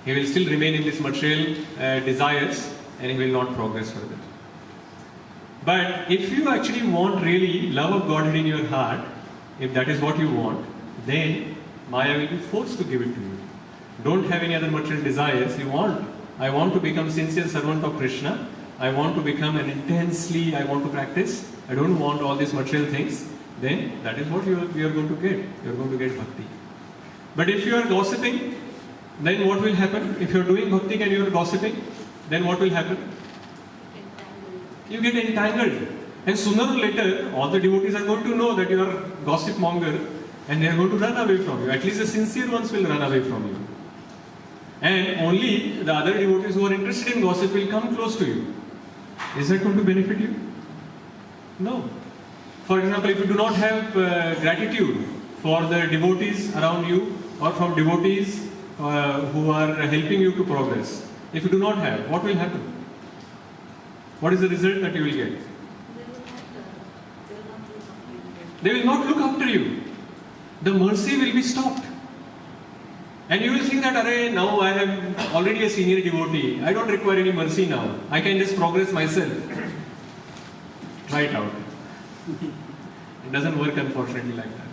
He will still remain in these material desires and he will not progress further. But if you actually want really love of Godhead in your heart, if that is what you want, then Maya will be forced to give it to you. Don't have any other material desires. I want to become sincere servant of Krishna. I want to become I want to practice. I don't want all these material things. Then that is what you are going to get. You are going to get bhakti. But if you are gossiping, then what will happen? If you are doing bhakti and you are gossiping, then what will happen? You get entangled. And sooner or later, all the devotees are going to know that you are gossip monger and they are going to run away from you. At least the sincere ones will run away from you. And only the other devotees who are interested in gossip will come close to you. Is that going to benefit you? No. For example, if you do not have gratitude for the devotees around you or from devotees who are helping you to progress, if you do not have, what will happen? What is the result that you will get? They will not look after you. The mercy will be stopped. And you will think that, now I am already a senior devotee. I don't require any mercy now. I can just progress myself. Try it out. It doesn't work, unfortunately, like that.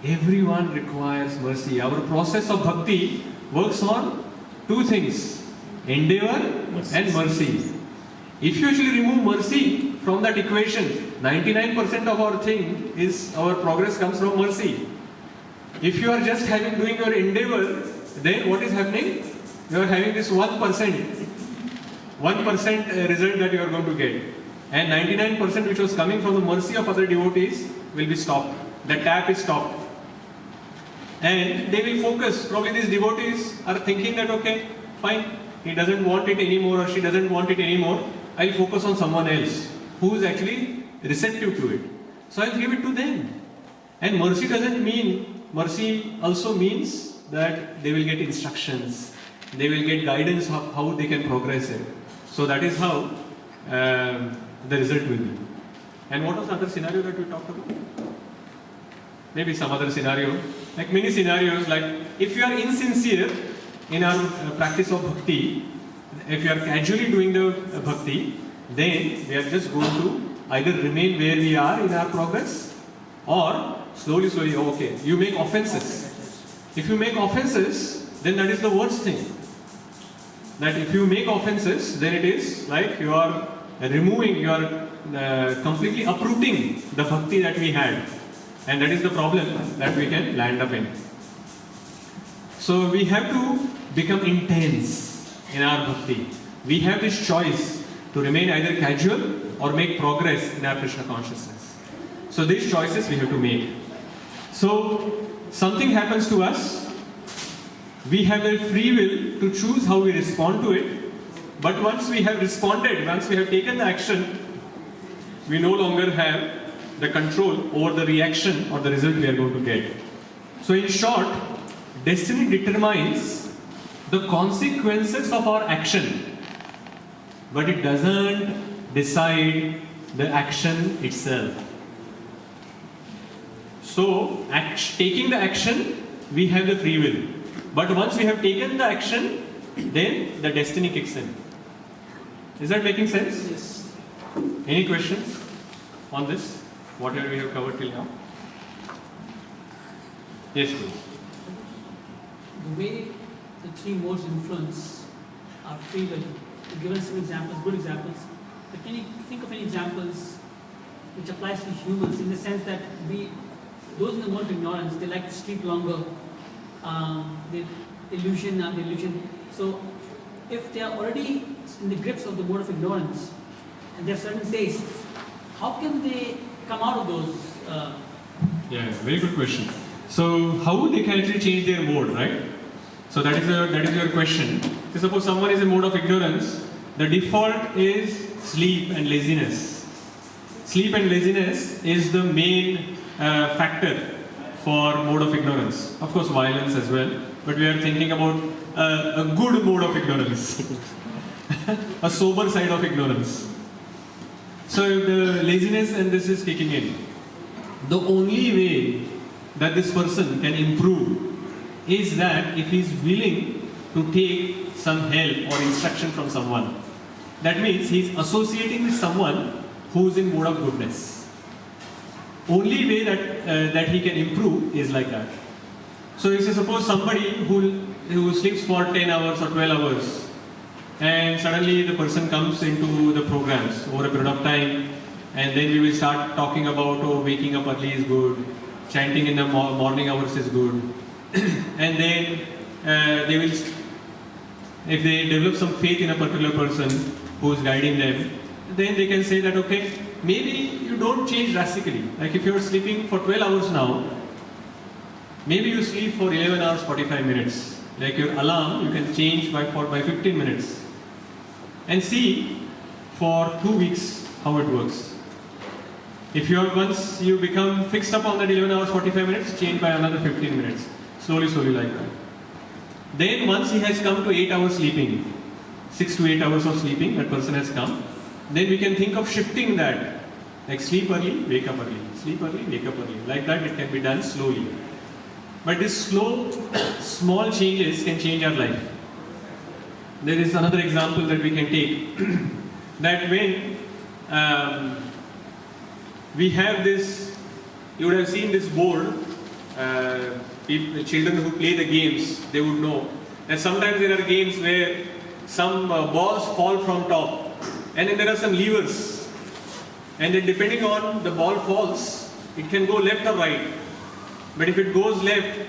Everyone requires mercy. Our process of bhakti works on two things: endeavor and mercy. If you actually remove mercy from that equation, 99% of our progress comes from mercy. If you are just doing your endeavor, then what is happening? You are having this 1% result that you are going to get. And 99% which was coming from the mercy of other devotees will be stopped. The tap is stopped. And they will focus. Probably these devotees are thinking that, okay, fine, he doesn't want it anymore or she doesn't want it anymore. I'll focus on someone else who is actually receptive to it. So I'll give it to them. And mercy also means that they will get instructions. they will get guidance of how they can progress it. So that is how the result will be. And what was the other scenario that we talked about? Maybe some other scenario, like many scenarios, like if you are insincere in our practice of bhakti, if you are casually doing the bhakti, then we are just going to either remain where we are in our progress, or slowly, okay, you make offenses. If you make offenses, then that is the worst thing. That if you make offenses, then it is like you are removing, you are completely uprooting the bhakti that we had. And that is the problem that we can land up in. So we have to become intense in our bhakti. We have this choice to remain either casual or make progress in our Krishna consciousness. So these choices we have to make. So something happens to us, we have a free will to choose how we respond to it. But once we have responded, once we have taken the action, we no longer have the control over the reaction or the result we are going to get. So in short, destiny determines the consequences of our action, but it doesn't decide the action itself. So taking the action, we have the free will. But once we have taken the action, then the destiny kicks in. Is that making sense? Yes. Any questions on this? Whatever we have covered till now? Yes, please. The way the three modes influence our free will, you've given some examples, good examples, but can you think of any examples which applies to humans in the sense that those in the mode of ignorance, they like to sleep longer, the illusion. So if they are already in the grips of the mode of ignorance and they have certain tastes, how can they come out of those? Yeah, very good question. So how they can actually change their mode, right? So that is your question. So suppose someone is in mode of ignorance, the default is sleep and laziness. Sleep and laziness is the main factor for mode of ignorance. Of course, violence as well, but we are thinking about a good mode of ignorance, a sober side of ignorance. So the laziness and this is kicking in. The only way that this person can improve is that if he is willing to take some help or instruction from someone. That means he is associating with someone who is in mode of goodness. Only way that he can improve is like that. So if you suppose somebody who sleeps for 10 hours or 12 hours, and suddenly the person comes into the programs over a period of time, and then we will start talking about, oh, waking up early is good, chanting in the morning hours is good, and then they will, if they develop some faith in a particular person who is guiding them, then they can say that, okay, maybe you don't change drastically. Like if you are sleeping for 12 hours now, maybe you sleep for 11 hours 45 minutes. Like your alarm, you can change by 15 minutes. And see for 2 weeks how it works. If once you become fixed up on that 11 hours 45 minutes, change by another 15 minutes. Slowly like that. Then once he has come to 8 hours sleeping, 6 to 8 hours of sleeping, that person has come, then we can think of shifting that. Like sleep early, wake up early. Sleep early, wake up early. Like that it can be done slowly. But these slow, small changes can change our life. There is another example that we can take. That when we have this, you would have seen this board, children who play the games, they would know that sometimes there are games where some balls fall from top and then there are some levers, and then depending on the ball falls, it can go left or right. But if it goes left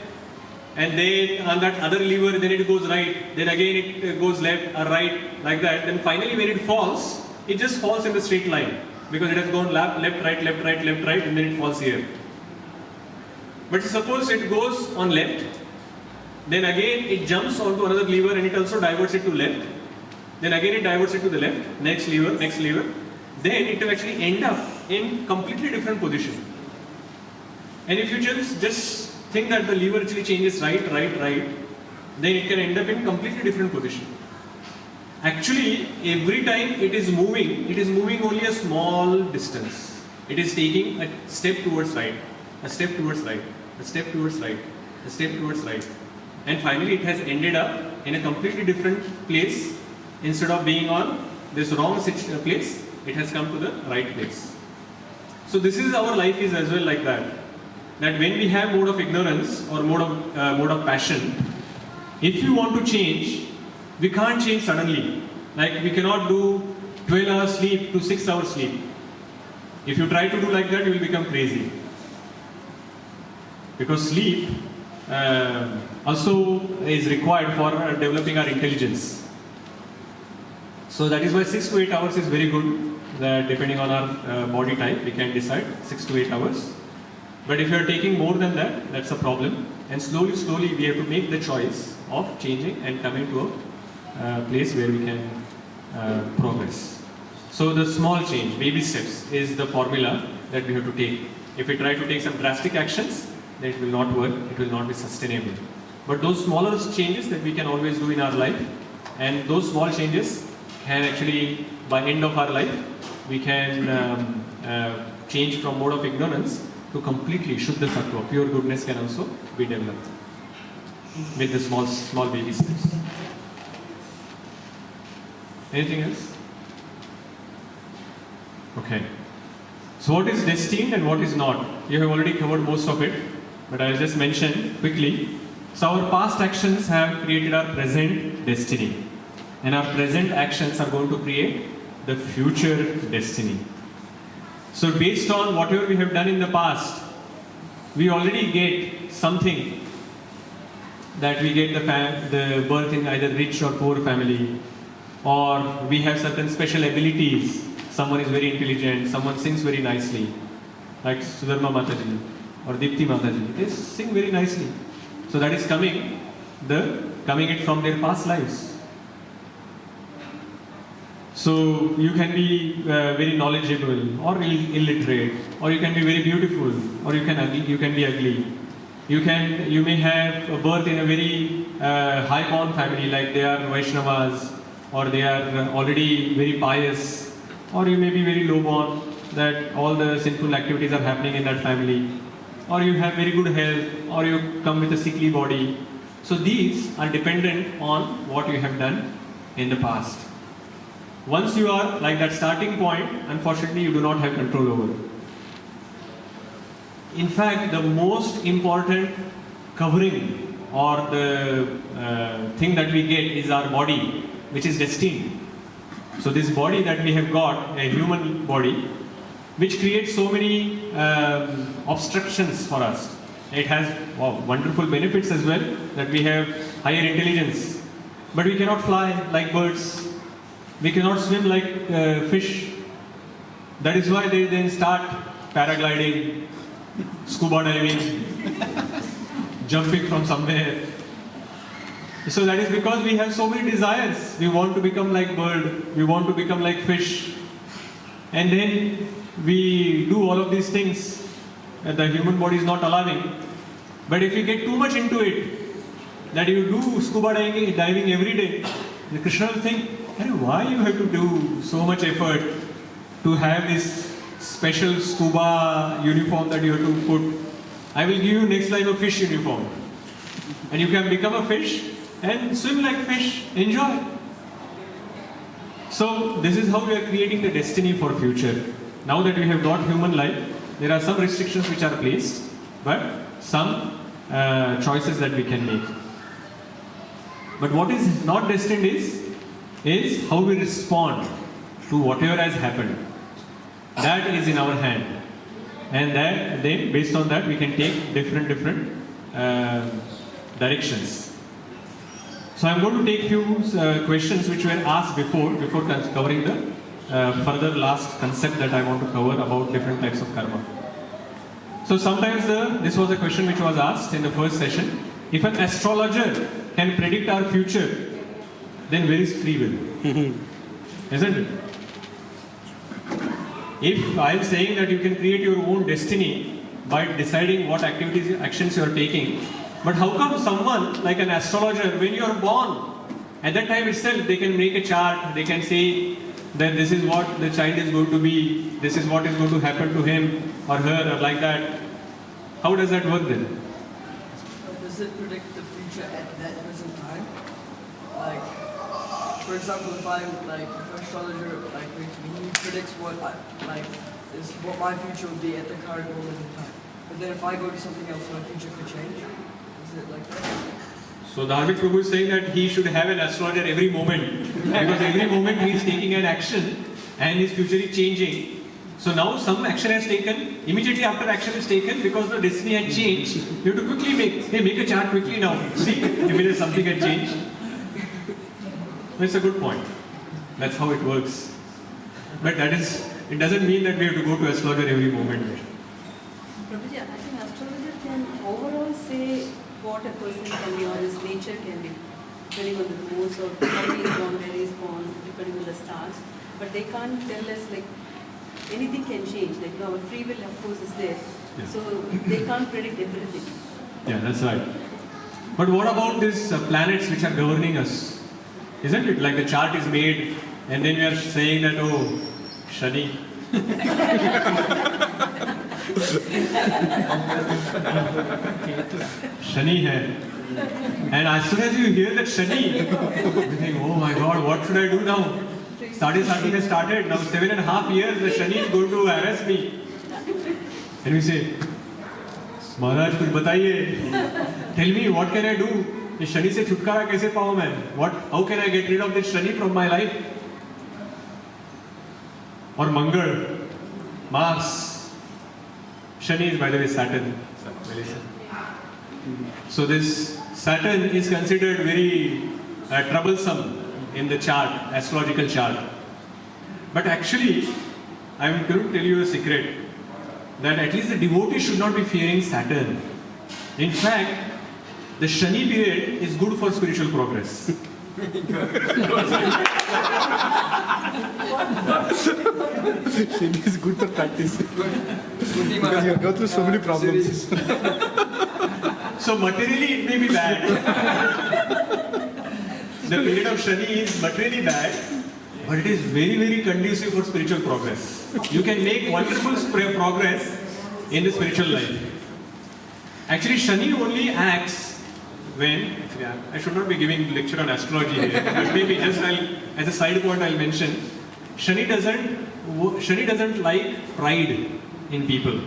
and then on that other lever then it goes right, then again it goes left or right, like that, then finally when it falls, it just falls in the straight line because it has gone left, right, left, right, left, right, and then it falls here. But suppose it goes on left, then again it jumps onto another lever and it also diverts it to left, then again it diverts it to the left, next lever, then it will actually end up in completely different position. And if you just think that the lever actually changes right, then it can end up in completely different position. Actually, every time it is moving only a small distance. It is taking a step towards right, a step towards right, a step towards right, a step towards right. And finally it has ended up in a completely different place. Instead of being on this wrong place, it has come to the right place. So this is our life is as well like that. That when we have mode of ignorance or mode of passion, if you want to change, we can't change suddenly. Like we cannot do 12 hours sleep to 6 hours sleep. If you try to do like that, you will become crazy. Because sleep also is required for developing our intelligence. So that is why 6 to 8 hours is very good. That depending on our body type, we can decide 6 to 8 hours. But if you are taking more than that, that's a problem. And slowly we have to make the choice of changing and coming to a place where we can progress. So the small change, baby steps, is the formula that we have to take. If we try to take some drastic actions, then it will not work, it will not be sustainable. But those smaller changes that we can always do in our life, and those small changes can actually, by end of our life, we can change from mode of ignorance to completely Shuddha Sattva, pure goodness can also be developed with the small baby steps. Anything else? Okay. So what is destined and what is not? You have already covered most of it, but I'll just mention quickly. So our past actions have created our present destiny, and our present actions are going to create the future destiny. So based on whatever we have done in the past, we already get something, that we get the birth in either rich or poor family, or we have certain special abilities. Someone is very intelligent, someone sings very nicely, like Sudharma Mataji or Dipti Mataji. They sing very nicely. So that is coming it from their past lives. So you can be very knowledgeable or illiterate, or you can be very beautiful, or you can be ugly. You may have a birth in a very high-born family, like they are Vaishnavas, or they are already very pious, or you may be very low-born, that all the sinful activities are happening in that family, or you have very good health, or you come with a sickly body. So these are dependent on what you have done in the past. Once you are like that starting point, unfortunately you do not have control over it. In fact, the most important covering or the thing that we get is our body, which is destined. So this body that we have got, a human body, which creates so many obstructions for us. It has wonderful benefits as well, that we have higher intelligence, but we cannot fly like birds. We cannot swim like fish. That is why they then start paragliding, scuba diving, jumping from somewhere. So that is because we have so many desires. We want to become like bird, we want to become like fish. And then we do all of these things that the human body is not allowing. But if you get too much into it, that you do scuba diving every day, the Krishna will think, why you have to do so much effort to have this special scuba uniform that you have to put? I will give you next life a fish uniform. And you can become a fish and swim like fish, enjoy. So this is how we are creating the destiny for future. Now that we have got human life, there are some restrictions which are placed, but some choices that we can make. But what is not destined is how we respond to whatever has happened. That is in our hand. And then based on that we can take different directions. So I am going to take few questions which were asked before covering the further last concept that I want to cover about different types of karma. So sometimes this was a question which was asked in the first session. If an astrologer can predict our future, then where is free will? Isn't it? If I am saying that you can create your own destiny by deciding what actions you are taking, But how come someone like an astrologer, when you are born, at that time itself they can make a chart, they can say that this is what the child is going to be, this is what is going to happen to him or her or like that. How does that work then? Does it predict the future at that present time? Like, for example, if I'm like, if astrologer like he predicts what is what my future will be at the current moment in time. But then if I go to something else, my future could change. Is it like that? So Dharmik Prabhu is saying that he should have an astrologer every moment because every moment he is taking an action and his future is changing. So now some action has taken, immediately after action is taken because the destiny had changed, you have to quickly make a chart quickly now. See, immediately something had changed. That's a good point. That's how it works. But it doesn't mean that we have to go to astrologer every moment. Prabhuji, I think astrologer can overall say what a person can be or his nature can be, depending on the moons or how he is born, where he is born, depending on the stars. But they can't tell us like anything can change. Like our free will, of course, is there. Yeah. So they can't predict everything. Yeah, that's right. But what about these planets which are governing us? Isn't it like the chart is made and then we are saying that, oh, Shani. Shani hai. And as soon as you hear that Shani, you think, oh my God, what should I do now? Study has started. Now 7.5 years, the Shani is going to harass me. And we say, Maharaj, kuch bataiye. Tell me, what can I do? This Shani se chutkara kaise paun main? How can I get rid of this Shani from my life? Or Mangal, Mars. Shani is, by the way, Saturn. So this Saturn is considered very troublesome in the chart, astrological chart. But actually, I am going to tell you a secret, that at least the devotee should not be fearing Saturn. In fact, the Shani period is good for spiritual progress. Shani is good for practice. Because you go through so many problems. So materially it may be bad. The period of Shani is materially bad, but it is very, very conducive for spiritual progress. You can make wonderful progress in the spiritual life. Actually, Shani only acts when, I should not be giving lecture on astrology here, but maybe just as a side point I'll mention, Shani doesn't like pride in people.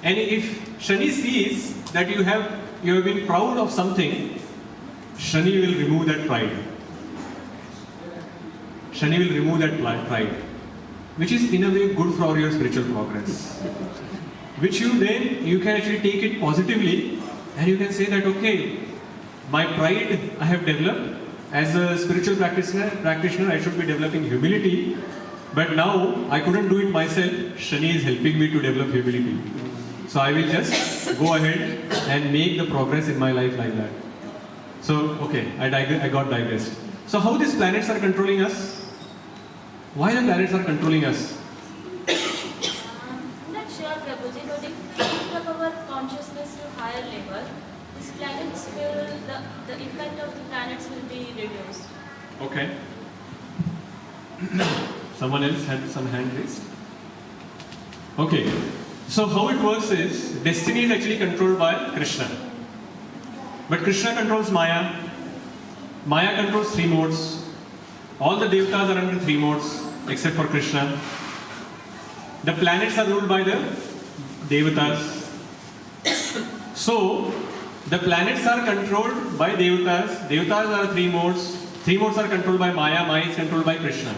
And if Shani sees that you have been proud of something, Shani will remove that pride. Shani will remove that pride, which is in a way good for your spiritual progress. Which you can actually take it positively and you can say that, okay, my pride I have developed. As a spiritual practitioner, I should be developing humility. But now I couldn't do it myself. Shani is helping me to develop humility. So I will just go ahead and make the progress in my life like that. So, okay, I got digressed. So how these planets are controlling us? Why the planets are controlling us? I'm not sure, Prabhuji, but if we develop our consciousness to higher level, these planets will, the effect of the planets will be reduced. Okay. Someone else had some hand raised? Okay. So how it works is, destiny is actually controlled by Krishna. But Krishna controls Maya. Maya controls 3 modes. All the devatas are under 3 modes, except for Krishna. The planets are ruled by the devatas. So, the planets are controlled by devatas. Devatas are 3 modes. 3 modes are controlled by Maya. Maya is controlled by Krishna.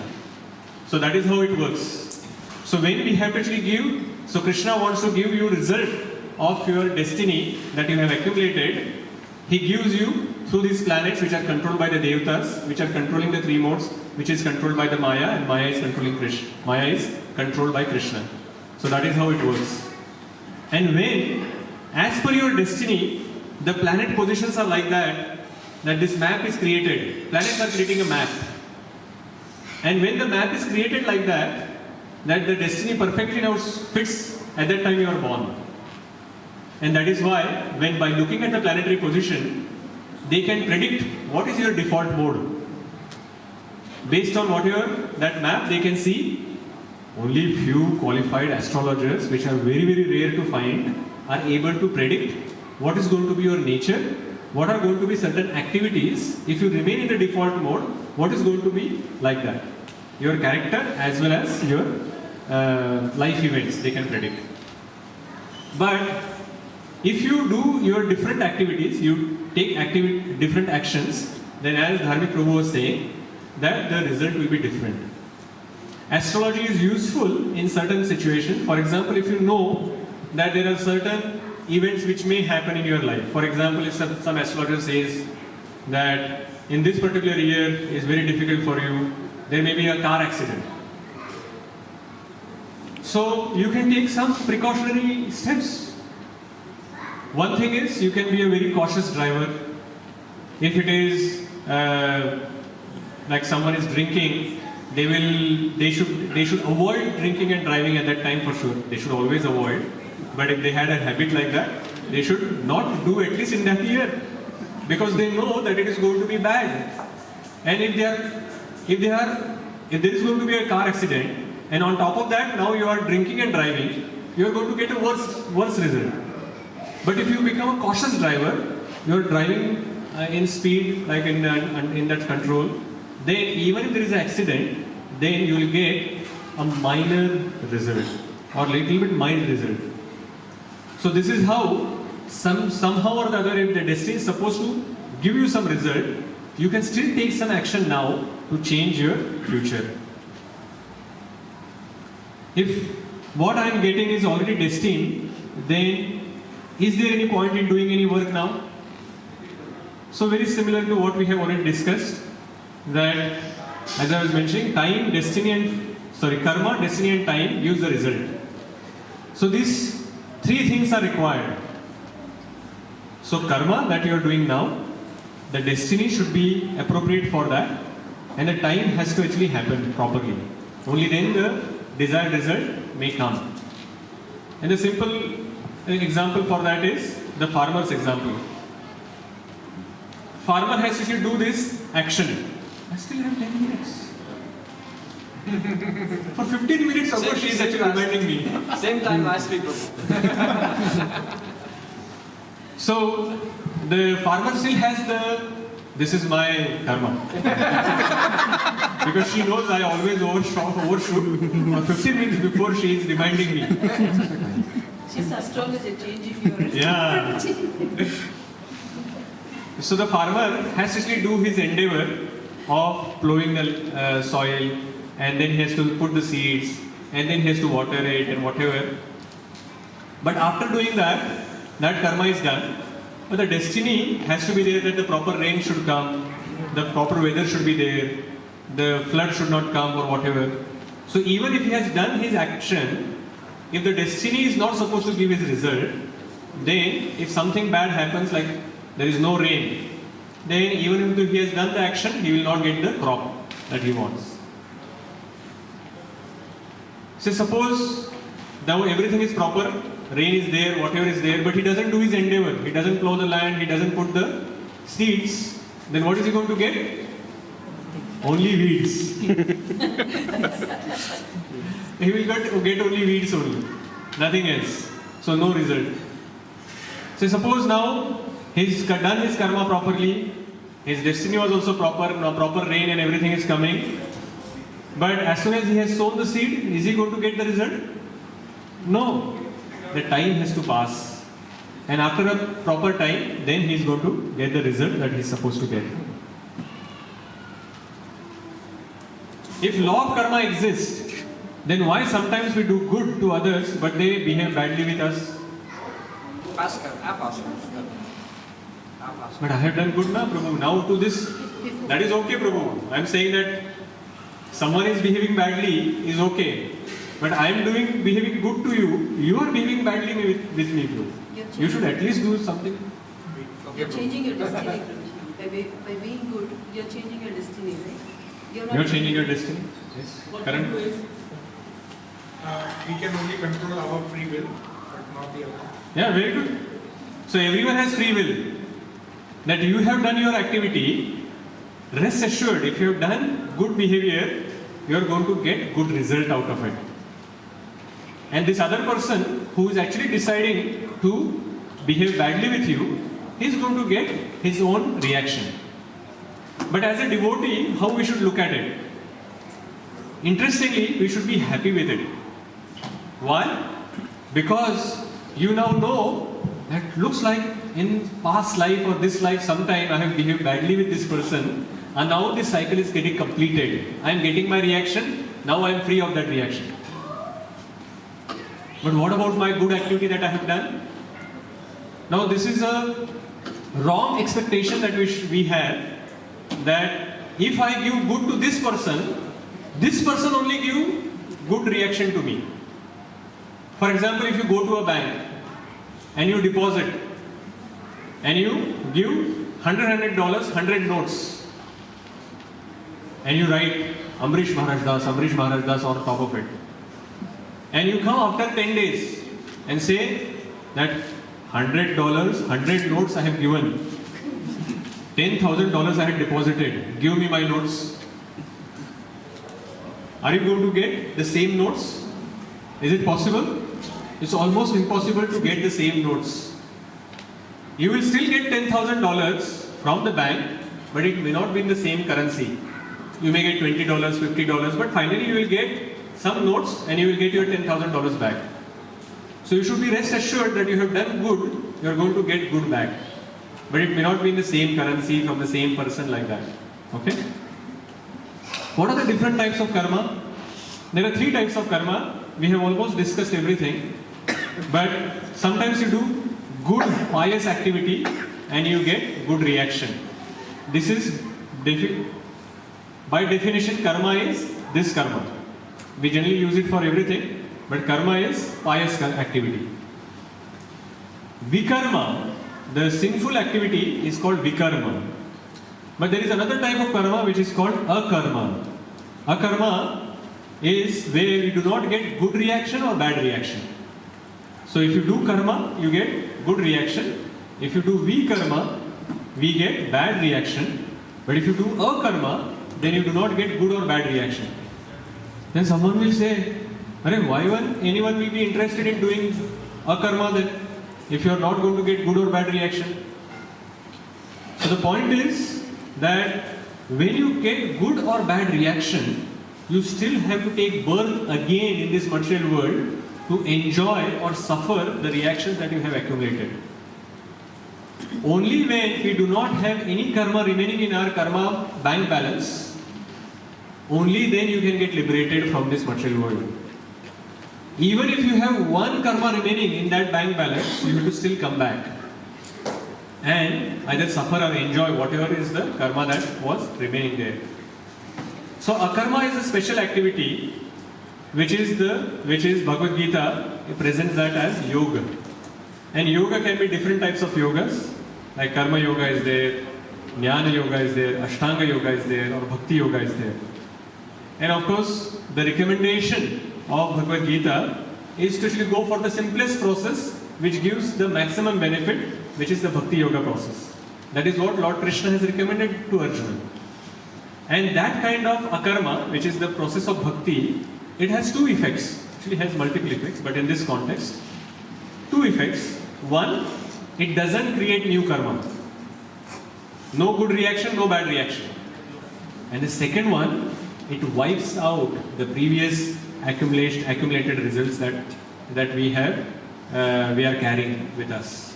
So that is how it works. So when we have to actually give, so Krishna wants to give you result of your destiny that you have accumulated. He gives you through these planets which are controlled by the devatas, which are controlling the 3 modes, which is controlled by the Maya, and Maya is controlling Krishna. Maya is controlled by Krishna. So that is how it works. And when, as per your destiny, the planet positions are like that this map is created. Planets are creating a map. And when the map is created like that the destiny perfectly now fits at that time you are born. And that is why, when by looking at the planetary position, they can predict what is your default mode. Based on whatever that map, they can see only few qualified astrologers, which are very, very rare to find, are able to predict what is going to be your nature, what are going to be certain activities. If you remain in the default mode, what is going to be like that? Your character as well as your life events, they can predict. But if you do your different activities, you take different actions, then as Dharmik Prabhu was saying, that the result will be different. Astrology is useful in certain situations. For example, if you know that there are certain events which may happen in your life. For example, if some astrologer says that in this particular year is very difficult for you, there may be a car accident. So you can take some precautionary steps. One thing is, you can be a very cautious driver. If it is like someone is drinking, they should avoid drinking and driving at that time for sure. They should always avoid. But if they had a habit like that, they should not do at least in that year, because they know that it is going to be bad. And if there is going to be a car accident, and on top of that now you are drinking and driving, you are going to get a worse result. But if you become a cautious driver, you are driving in speed, like in that control, then even if there is an accident, then you will get a minor result or little bit mild result. So this is how somehow or the other, if the destiny is supposed to give you some result, you can still take some action now to change your future. If what I am getting is already destined, then is there any point in doing any work now? So very similar to what we have already discussed, that as I was mentioning, karma, destiny and time gives the result. So these three things are required. So karma that you are doing now, the destiny should be appropriate for that, and the time has to actually happen properly. Only then the desired result may come. And the simple example for that is the farmer's example. Farmer has to do this action. I still have 10 minutes. For 15 minutes ago, she is actually reminding me. Same time last week. So the farmer still has this is my karma. Because she knows I always overshoot. For 15 minutes before she is reminding me. She's astrologer changing your Yeah. So the farmer has to actually do his endeavor of plowing the soil, and then he has to put the seeds, and then he has to water it and whatever. But after doing that, that karma is done. But the destiny has to be there, that the proper rain should come, the proper weather should be there, the flood should not come or whatever. So even if he has done his action, if the destiny is not supposed to give his result, then if something bad happens, like there is no rain, then even if he has done the action, he will not get the crop that he wants. So suppose now everything is proper, rain is there, whatever is there, but he doesn't do his endeavor, he doesn't plow the land, he doesn't put the seeds, then what is he going to get? Only weeds. He will get only weeds only, nothing else. So no result. So suppose now he's done his karma properly, his destiny was also proper, proper rain and everything is coming. But as soon as he has sown the seed, is he going to get the result? No. The time has to pass. And after a proper time, then he is going to get the result that he is supposed to get. If law of karma exists, then why sometimes we do good to others but they behave badly with us? But I have done good now, Prabhu. Now to this, that is okay, Prabhu. I am saying that someone is behaving badly is okay. But I am behaving good to you. You are behaving badly with me, Prabhu. You should at least do something. You're changing your destiny, Prabhuji. By being good, you're changing your destiny, right? You're changing your destiny? Yes. Current is we can only control our free will, but not the other. Yeah, very good. So everyone has free will. That you have done your activity, rest assured, if you have done good behavior, you are going to get good result out of it. And this other person who is actually deciding to behave badly with you, he is going to get his own reaction. But as a devotee, how we should look at it? Interestingly, we should be happy with it. Why? Because you now know that looks like in past life or this life sometime I have behaved badly with this person, and now this cycle is getting completed. I am getting my reaction, now I am free of that reaction. But what about my good activity that I have done? Now this is a wrong expectation that we have, that if I give good to this person only give good reaction to me. For example, if you go to a bank and you deposit and you give $100, 100 notes, and you write Amrish Maharaj Das on top of it, and you come after 10 days and say that $100, 100 notes I have given, $10,000 I have deposited, give me my notes. Are you going to get the same notes? Is it possible? It's almost impossible to get the same notes. You will still get $10,000 from the bank, but it may not be in the same currency. You may get $20, $50, but finally you will get some notes and you will get your $10,000 back. So you should be rest assured that you have done good, you are going to get good back. But it may not be in the same currency from the same person like that. Okay? What are the different types of karma? There are 3 types of karma. We have almost discussed everything. But sometimes you do good pious activity and you get good reaction. This is, by definition, karma is this karma. We generally use it for everything, but karma is pious activity. Vikarma, the sinful activity, is called vikarma. But there is another type of karma which is called akarma. Akarma is where you do not get good reaction or bad reaction. So if you do karma, you get good reaction. If you do vikarma, we get bad reaction. But if you do akarma, then you do not get good or bad reaction. Then someone will say, why anyone will be interested in doing akarma then, if you are not going to get good or bad reaction? So the point is that when you get good or bad reaction, you still have to take birth again in this material world to enjoy or suffer the reactions that you have accumulated. Only when we do not have any karma remaining in our karma bank balance, only then you can get liberated from this material world. Even if you have one karma remaining in that bank balance, you have to still come back and either suffer or enjoy whatever is the karma that was remaining there. So akarma is a special activity which is Bhagavad Gita presents that as yoga. And yoga can be different types of yogas, like karma yoga is there, jnana yoga is there, ashtanga yoga is there, or bhakti yoga is there. And of course, the recommendation of Bhagavad Gita is to go for the simplest process which gives the maximum benefit, which is the bhakti yoga process. That is what Lord Krishna has recommended to Arjuna. And that kind of akarma, which is the process of bhakti, it has 2 effects. Actually has multiple effects, but in this context, 2 effects. One, it doesn't create new karma. No good reaction, no bad reaction. And the second one, it wipes out the previous accumulated results that we are carrying with us.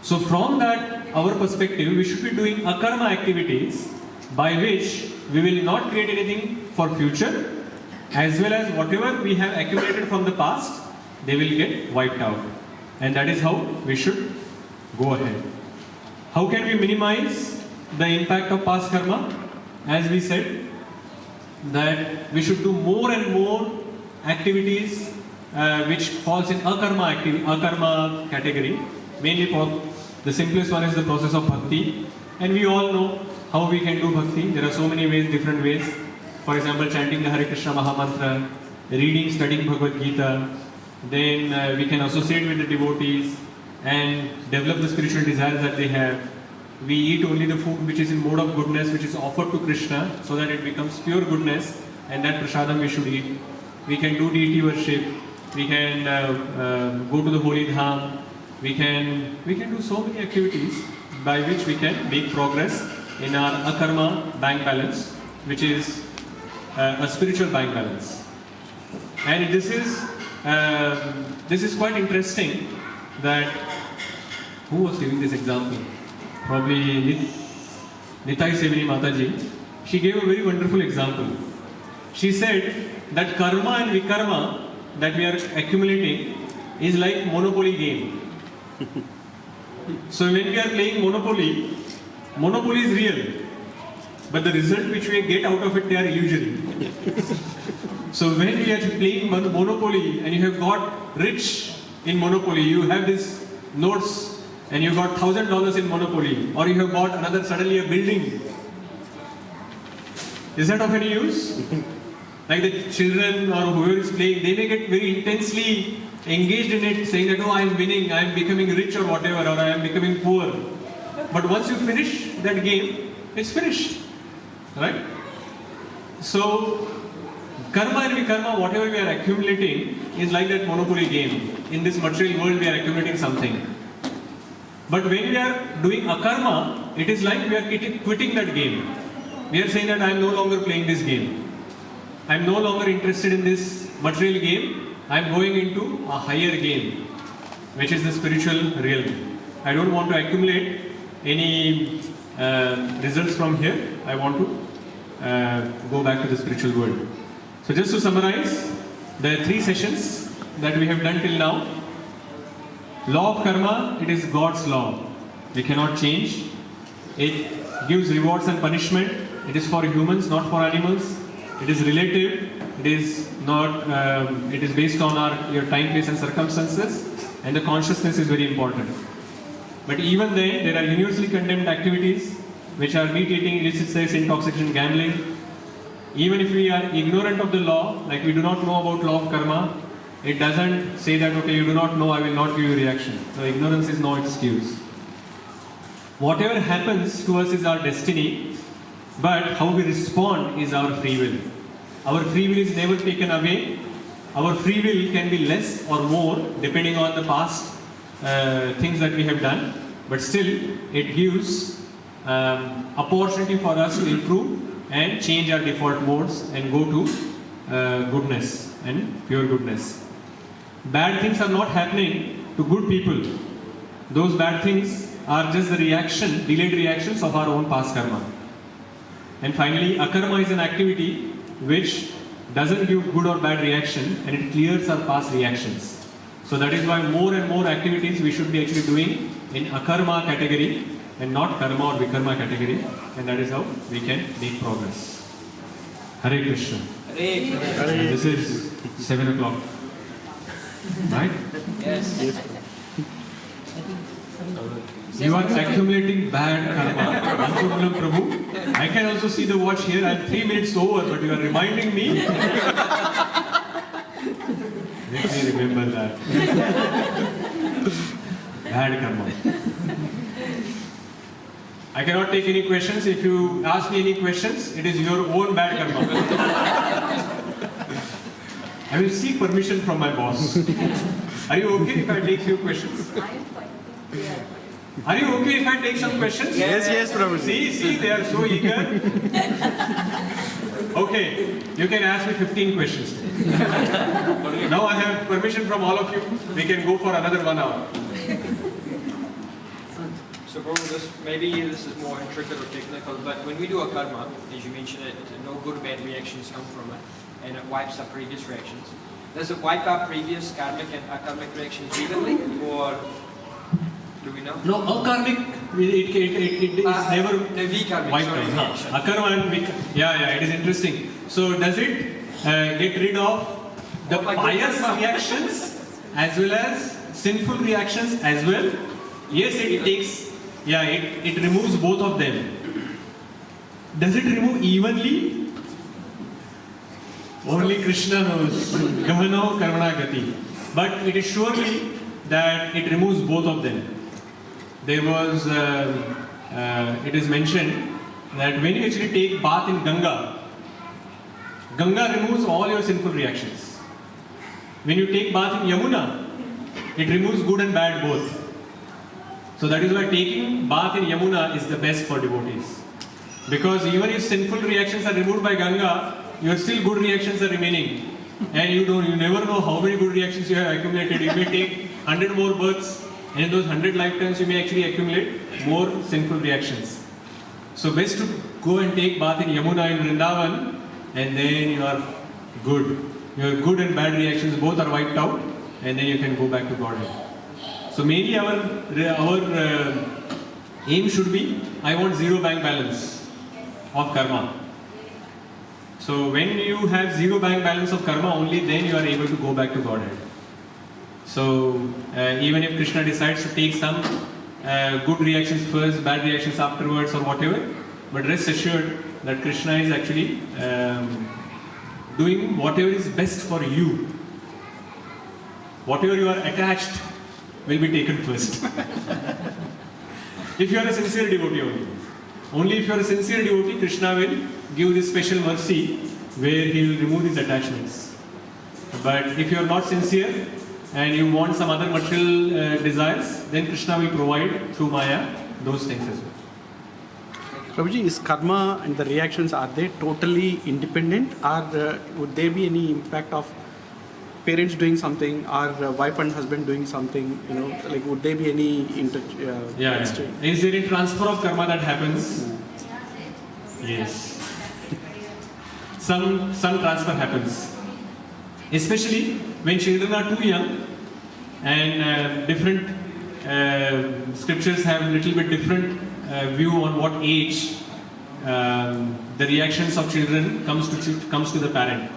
So from that, our perspective, we should be doing akarma activities by which we will not create anything for future, as well as whatever we have accumulated from the past, they will get wiped out. And that is how we should go ahead. How can we minimize the impact of past karma? As we said, that we should do more and more activities which falls in akarma category. Mainly the simplest one is the process of bhakti, and we all know how we can do bhakti. There are so many ways, different ways. For example, chanting the Hare Krishna Mahamantra, reading, studying Bhagavad Gita. Then we can associate with the devotees, and develop the spiritual desires that they have. We eat only the food which is in mode of goodness, which is offered to Krishna, so that it becomes pure goodness, and that prasadam we should eat. We can do deity worship. We can go to the holy dham. We can do so many activities by which we can make progress in our akarma bank balance, which is a spiritual bank balance. And this is quite interesting that who was giving this example? Probably Nitai Sevini Mataji. She gave a very wonderful example. She said that karma and vikarma that we are accumulating is like monopoly game. So when we are playing monopoly, monopoly is real, but the result which we get out of it, they are illusory. So when we are playing monopoly and you have got rich in monopoly, you have these notes and you got $1,000 in monopoly, or you have bought another suddenly a building. Is that of any use? Like the children or whoever is playing, they may get very intensely engaged in it, saying that, oh, I am winning, I am becoming rich or whatever, or I am becoming poor. But once you finish that game, it's finished. Right? So, karma and vikarma, whatever we are accumulating, is like that monopoly game. In this material world, we are accumulating something. But when we are doing akarma, it is like we are quitting that game. We are saying that I am no longer playing this game. I am no longer interested in this material game. I am going into a higher game, which is the spiritual realm. I don't want to accumulate any results from here. I want to go back to the spiritual world. So just to summarize, there are 3 sessions that we have done till now. Law of karma, it is God's law. We cannot change. It gives rewards and punishment. It is for humans, not for animals. It is relative. It is not. It is based on your time, place, and circumstances. And the consciousness is very important. But even then, there are universally condemned activities which are meat eating, illicit sex, intoxication, gambling. Even if we are ignorant of the law, like we do not know about law of karma, it doesn't say that, okay, you do not know, I will not give you reaction. So ignorance is no excuse. Whatever happens to us is our destiny, but how we respond is our free will. Our free will is never taken away. Our free will can be less or more depending on the past things that we have done, but still it gives opportunity for us to improve and change our default modes and go to goodness and pure goodness. Bad things are not happening to good people. Those bad things are just the delayed reactions of our own past karma. And finally, akarma is an activity which doesn't give good or bad reaction, and it clears our past reactions. So that is why more and more activities we should be actually doing in akarma category and not karma or vikarma category, and that is how we can make progress. Hare Krishna. Hare Krishna. This is 7 o'clock. Right? Yes. You are accumulating bad karma. Ankulam Prabhu. I can also see the watch here. I'm 3 minutes over, but you are reminding me. Let me remember that. Bad karma. I cannot take any questions. If you ask me any questions, it is your own bad karma. I will seek permission from my boss. Are you okay if I take few questions? I am fine. Yeah. Are you okay if I take some questions? Yes, Prabhu. See, they are so eager. Okay, you can ask me 15 questions. Now I have permission from all of you. We can go for another 1 hour. So Prabhu, maybe this is more intricate or technical, but when we do a karma, as you mentioned, no good or bad reactions come from it, and it wipes out previous reactions. Does it wipe out previous karmic and akarmic reactions evenly, or do we know? No, akarmic, it is never wiped out. Akarma and vikarma, it is interesting. So does it get rid of the pious reactions as well as sinful reactions as well? Yes, it takes, it removes both of them. Does it remove evenly? Only Krishna knows. Gahano karmana gati. But it is surely that it removes both of them. There was, it is mentioned that when you actually take bath in Ganga, Ganga removes all your sinful reactions. When you take bath in Yamuna, it removes good and bad both. So that is why taking bath in Yamuna is the best for devotees. Because even if sinful reactions are removed by Ganga, your still good reactions are remaining. And you never know how many good reactions you have accumulated. You may take 100 more births, and in those 100 lifetimes you may actually accumulate more sinful reactions. So best to go and take bath in Yamuna in Vrindavan, and then you are good. Your good and bad reactions both are wiped out, and then you can go back to Godhead. So mainly our aim should be, I want zero bank balance of karma. So when you have zero bank balance of karma, only then you are able to go back to Godhead. So even if Krishna decides to take some good reactions first, bad reactions afterwards or whatever, but rest assured that Krishna is actually doing whatever is best for you. Whatever you are attached will be taken first. If you are a sincere devotee only. Only if you are a sincere devotee, Krishna will give this special mercy where he will remove these attachments. But if you are not sincere and you want some other material desires, then Krishna will provide through Maya those things as well. Prabhuji, is karma and the reactions, are they totally independent, or would there be any impact of parents doing something or wife and husband doing something, like would there be any Is there any transfer of karma that happens? Yes. Some transfer happens. Especially when children are too young, and different scriptures have a little bit different view on what age the reactions of children comes to the parent.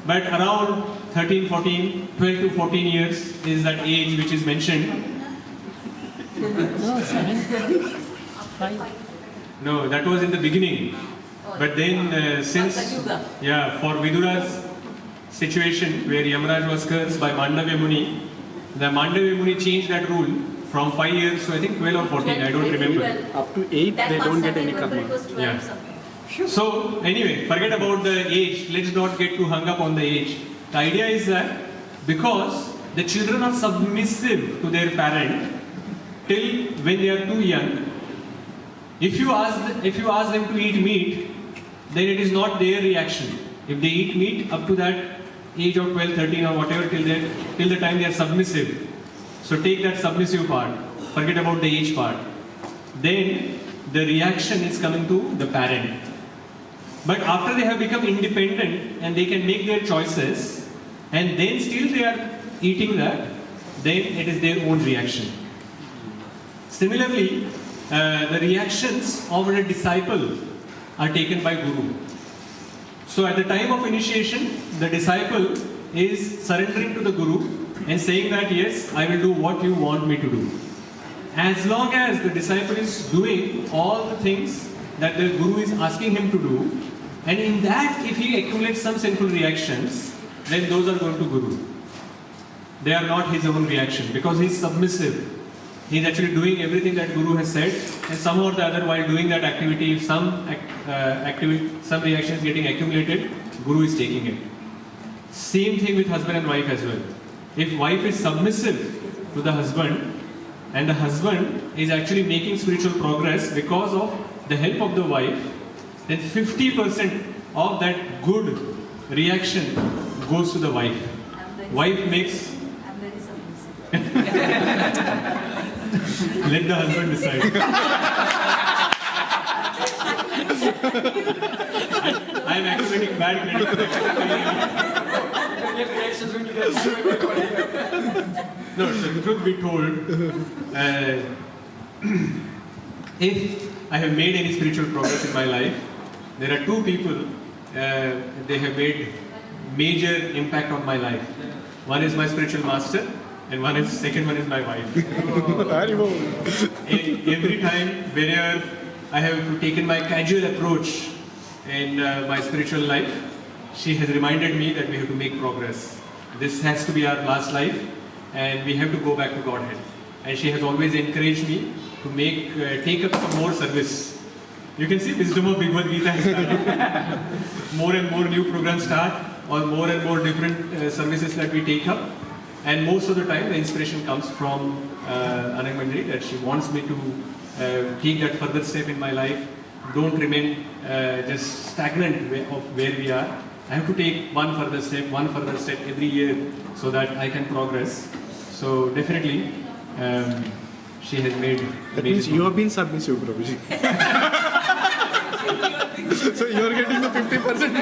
But around 13, 14, 12 to 14 years is that age which is mentioned. No, that was in the beginning. But then since, for Vidura's situation where Yamaraj was cursed by Mandavya Muni, the Mandavya Muni changed that rule from 5 years to I think 12 or 14, I don't remember. Up to 8, they don't get any karma. Yeah. So anyway, forget about the age, let's not get too hung up on the age. The idea is that because the children are submissive to their parent till when they are too young, if you ask them to eat meat, then it is not their reaction. If they eat meat up to that age of 12, 13 or whatever, till the time they are submissive. So take that submissive part, forget about the age part. Then the reaction is coming to the parent. But after they have become independent and they can make their choices, and then still they are eating that, then it is their own reaction. Similarly, the reactions of a disciple are taken by Guru. So at the time of initiation, the disciple is surrendering to the Guru and saying that yes, I will do what you want me to do. As long as the disciple is doing all the things that the Guru is asking him to do, and in that if he accumulates some sinful reactions, then those are going to Guru. They are not his own reaction because he is submissive. He is actually doing everything that Guru has said, and somehow or the other while doing that activity, if some reaction is getting accumulated, Guru is taking it. Same thing with husband and wife as well. If wife is submissive to the husband, and the husband is actually making spiritual progress because of the help of the wife, then 50% of that good reaction goes to the wife. Wife makes... Let the husband decide. I am accumulating bad credit. No, so the truth be told, if I have made any spiritual progress in my life, there are two people, they have made major impact on my life. One is my spiritual master, and second one is my wife. Every time, whenever I have taken my casual approach in my spiritual life, she has reminded me that we have to make progress. This has to be our last life, and we have to go back to Godhead. And she has always encouraged me to take up some more service. You can see wisdom of Bhagavad Gita has started. More and more new programs start, or more and more different services that we take up. And most of the time, the inspiration comes from Anandamani, that she wants me to take that further step in my life. Don't remain just stagnant of where we are. I have to take one further step every year so that I can progress. So definitely, she has made. That means you have been submissive, Prabhuji. So you are getting the 50%.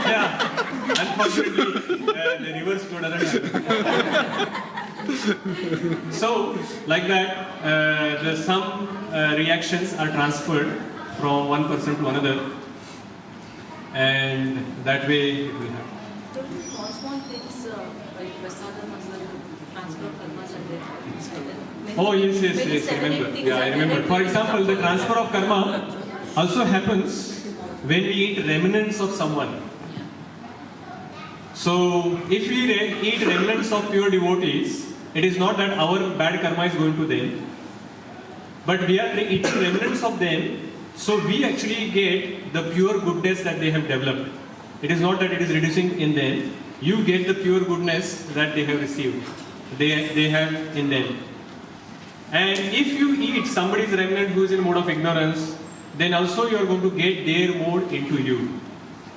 Yeah, unfortunately, the reverse flow doesn't happen. So, like that, some reactions are transferred from one person to another, and that way it will happen. Small things like prasadam as well, transfer of karmas and then. Oh yes, remember. Yeah, I remember. For example, the transfer of karma also happens when we eat remnants of someone. So, if we eat remnants of pure devotees, it is not that our bad karma is going to them, but we are eating remnants of them, so we actually get the pure goodness that they have developed. It is not that it is reducing in them, you get the pure goodness that they have received, they have in them. And if you eat somebody's remnant who is in mode of ignorance, then also you are going to get their mode into you.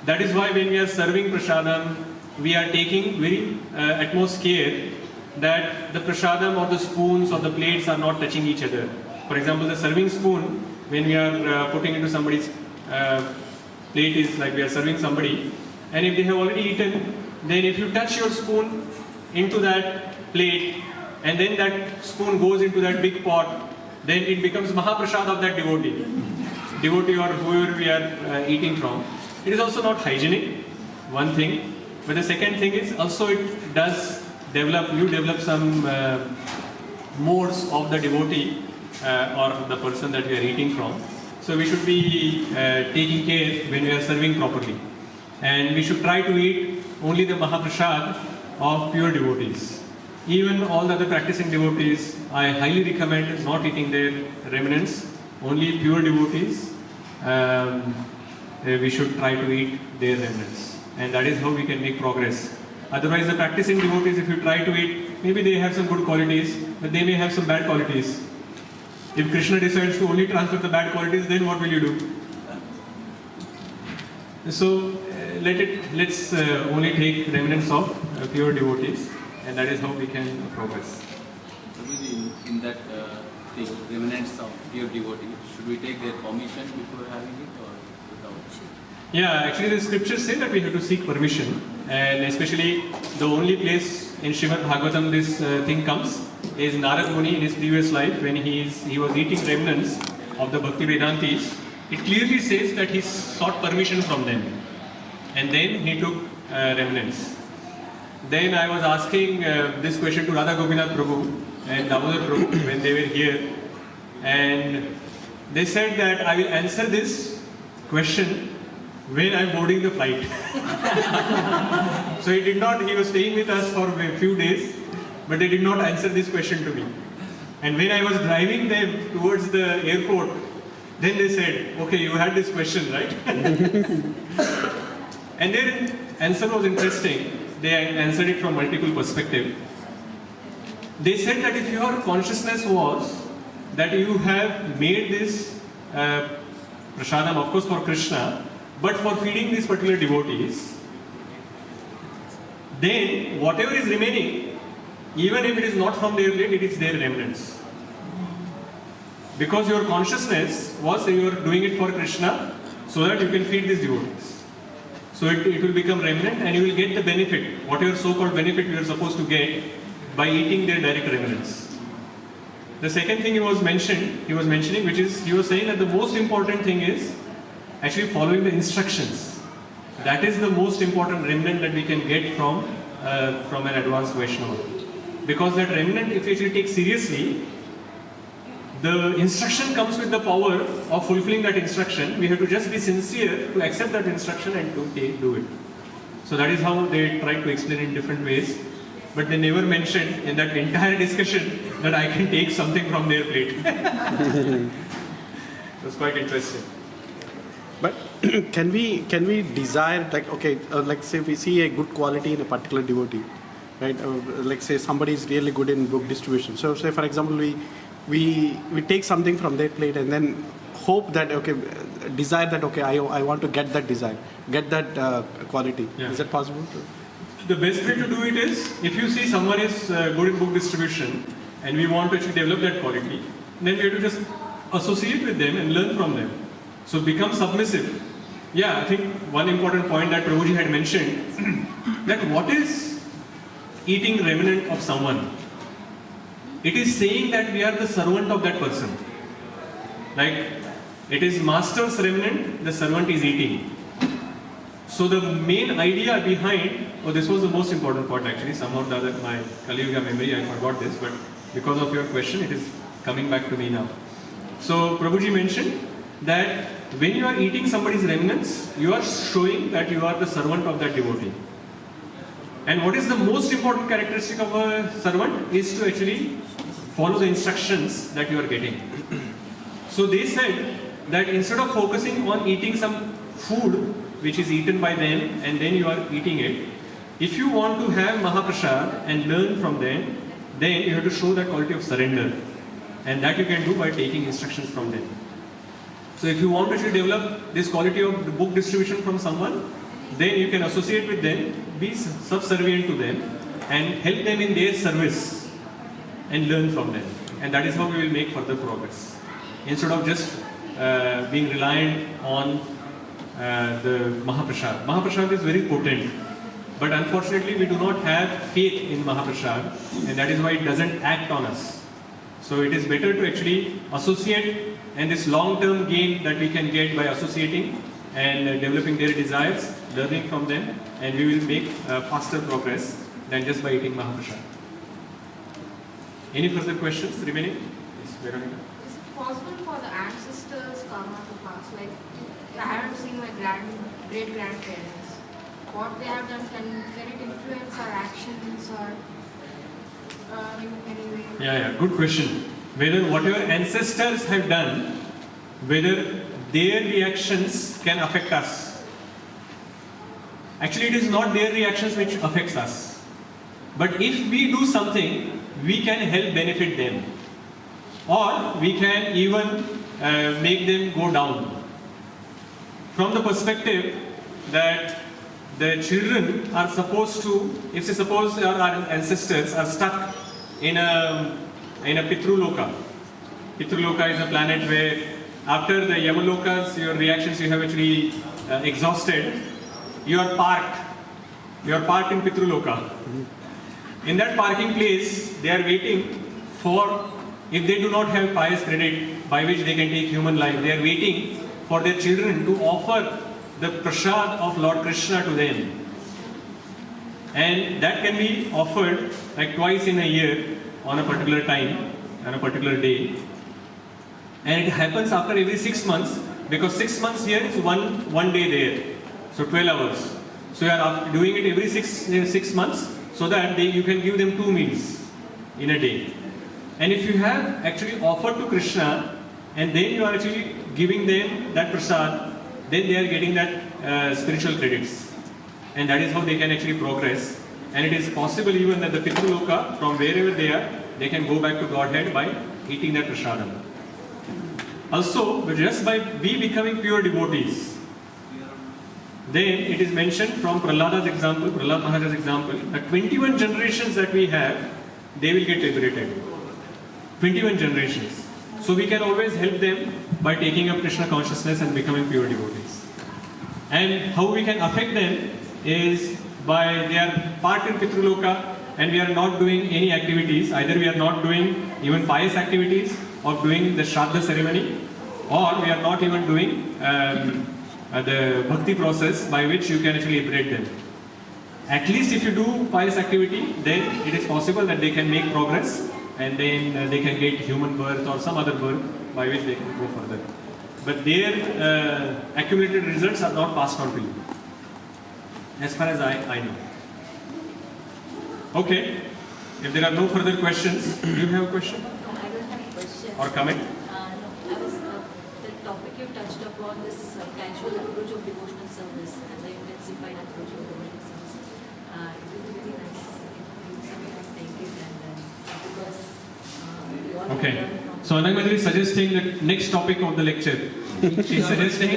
That is why when we are serving prasadam, we are taking very utmost care that the prasadam or the spoons or the plates are not touching each other. For example, the serving spoon, when we are putting into somebody's plate, is like we are serving somebody, and if they have already eaten, then if you touch your spoon into that plate, and then that spoon goes into that big pot, then it becomes Mahaprasad of that devotee or whoever we are eating from. It is also not hygienic, one thing, but the second thing is also it does develop some modes of the devotee or the person that we are eating from. So we should be taking care when we are serving properly. And we should try to eat only the Mahaprasad of pure devotees. Even all the other practicing devotees, I highly recommend not eating their remnants, only pure devotees. We should try to eat their remnants. And that is how we can make progress. Otherwise, the practicing devotees, if you try to eat, maybe they have some good qualities, but they may have some bad qualities. If Krishna decides to only transfer the bad qualities, then what will you do? So, let's only take remnants of pure devotees, and that is how we can progress. In that thing, remnants of pure devotee, should we take their permission before having it or without? Yeah, actually the scriptures say that we have to seek permission, and especially the only place in Srimad Bhagavatam this thing comes is Narad Muni in his previous life when he was eating remnants of the Bhakti Vedantis. It clearly says that he sought permission from them, and then he took remnants. Then I was asking this question to Radha Gopinath Prabhu and Damodar Prabhu when they were here, and they said that I will answer this question when I am boarding the flight. So he was staying with us for a few days, but they did not answer this question to me. And when I was driving them towards the airport, then they said, okay, you had this question, right? And their answer was interesting. They answered it from multiple perspectives. They said that if your consciousness was that you have made this prasadam, of course for Krishna, but for feeding these particular devotees, then whatever is remaining, even if it is not from their plate, it is their remnants. Because your consciousness was that you are doing it for Krishna so that you can feed these devotees. So it will become remnant and you will get the benefit, whatever so-called benefit you are supposed to get by eating their direct remnants. The second thing he was mentioning, which is, he was saying that the most important thing is actually following the instructions. That is the most important remnant that we can get from an advanced Vaishnava. Because that remnant, if you actually take seriously, the instruction comes with the power of fulfilling that instruction. We have to just be sincere to accept that instruction and to do it. So that is how they try to explain in different ways. But they never mentioned in that entire discussion that I can take something from their plate. It was quite interesting. But can we desire, like, okay, like say we see a good quality in a particular devotee, right? Like say somebody is really good in book distribution. So say for example we take something from their plate and then hope that, okay, desire that, okay, I want to get that desire, get that quality. Yeah. Is that possible? The best way to do it is, if you see someone is good in book distribution and we want to actually develop that quality, then we have to just associate with them and learn from them. So become submissive. Yeah, I think one important point that Prabhuji had mentioned, that what is eating remnant of someone? It is saying that we are the servant of that person. Like, it is master's remnant, the servant is eating. So the main idea behind, this was the most important part actually, somehow or the other, my Kali Yuga memory, I forgot this, but because of your question, it is coming back to me now. So Prabhuji mentioned that when you are eating somebody's remnants, you are showing that you are the servant of that devotee. And what is the most important characteristic of a servant is to actually follow the instructions that you are getting. So they said that instead of focusing on eating some food which is eaten by them and then you are eating it, if you want to have Mahaprasad and learn from them, then you have to show that quality of surrender. And that you can do by taking instructions from them. So if you want to actually develop this quality of the book distribution from someone, then you can associate with them, be subservient to them, and help them in their service and learn from them. And that is how we will make further progress. Instead of just being reliant on the Mahaprasad. Mahaprasad is very potent, but unfortunately we do not have faith in Mahaprasad, and that is why it doesn't act on us. So it is better to actually associate, and this long-term gain that we can get by associating and developing their desires, learning from them, and we will make faster progress than just by eating Mahaprasad. Any further questions remaining? Yes, Veronica. Is it possible for the ancestors' karma to pass? Like, I haven't seen my great-grandparents. What they have done, can it influence our actions or in any way? Yeah, good question. Whether what your ancestors have done, whether their reactions can affect us. Actually, it is not their reactions which affects us. But if we do something, we can help benefit them. Or we can even make them go down. From the perspective that the children are supposed to, if say suppose our ancestors are stuck in a Pitruloka. Pitruloka is a planet where after the Yamalokas, your reactions you have actually exhausted, you are parked. You are parked in Pitruloka. In that parking place, they are waiting for, if they do not have pious credit by which they can take human life, they are waiting for their children to offer the prasad of Lord Krishna to them. And that can be offered like twice in a year on a particular time, on a particular day. And it happens after every 6 months, because 6 months here is one day there. So 12 hours. So you are doing it every six months so that you can give them 2 meals in a day. And if you have actually offered to Krishna and then you are actually giving them that prasad, then they are getting that spiritual credits. And that is how they can actually progress. And it is possible even that the Pitruloka, from wherever they are, they can go back to Godhead by eating that prasadam. Also, just by we becoming pure devotees, then it is mentioned from Prahlada's example, Prahlad Maharaj's example, that 21 generations that we have, they will get liberated. 21 generations. So we can always help them by taking up Krishna consciousness and becoming pure devotees. And how we can affect them is by they are part in Pitruloka and we are not doing any activities. Either we are not doing even pious activities or doing the Shraddha ceremony, or we are not even doing the bhakti process by which you can actually liberate them. At least if you do pious activity, then it is possible that they can make progress and then they can get human birth or some other birth by which they can go further. But their accumulated results are not passed on to you. as far as I know. Okay, if there are no further questions, do you have a question No, I don't have a question. or comment? No, I was the topic you touched upon this casual approach of devotional service and the intensified approach of devotional service. It would be really nice if you sometimes take it and then because we all Okay. learn from. So Anagmadri is suggesting the next topic of the lecture. She's suggesting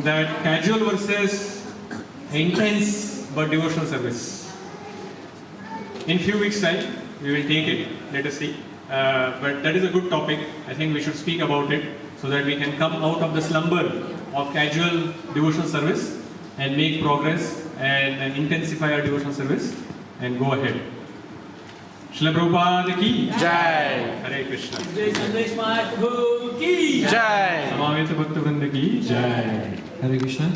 that casual versus intense but devotional service. In few weeks' time, we will take it. Let us see. But that is a good topic. I think we should speak about it so that we can come out of the slumber of casual devotional service and make progress and intensify our devotional service and go ahead. Srila Prabhupada ki Jai. Hare Krishna. Jai Sandesh Mahaprabhu ki Jai. Samaveta Bhakta Vrinda ki Jai. Hare Krishna.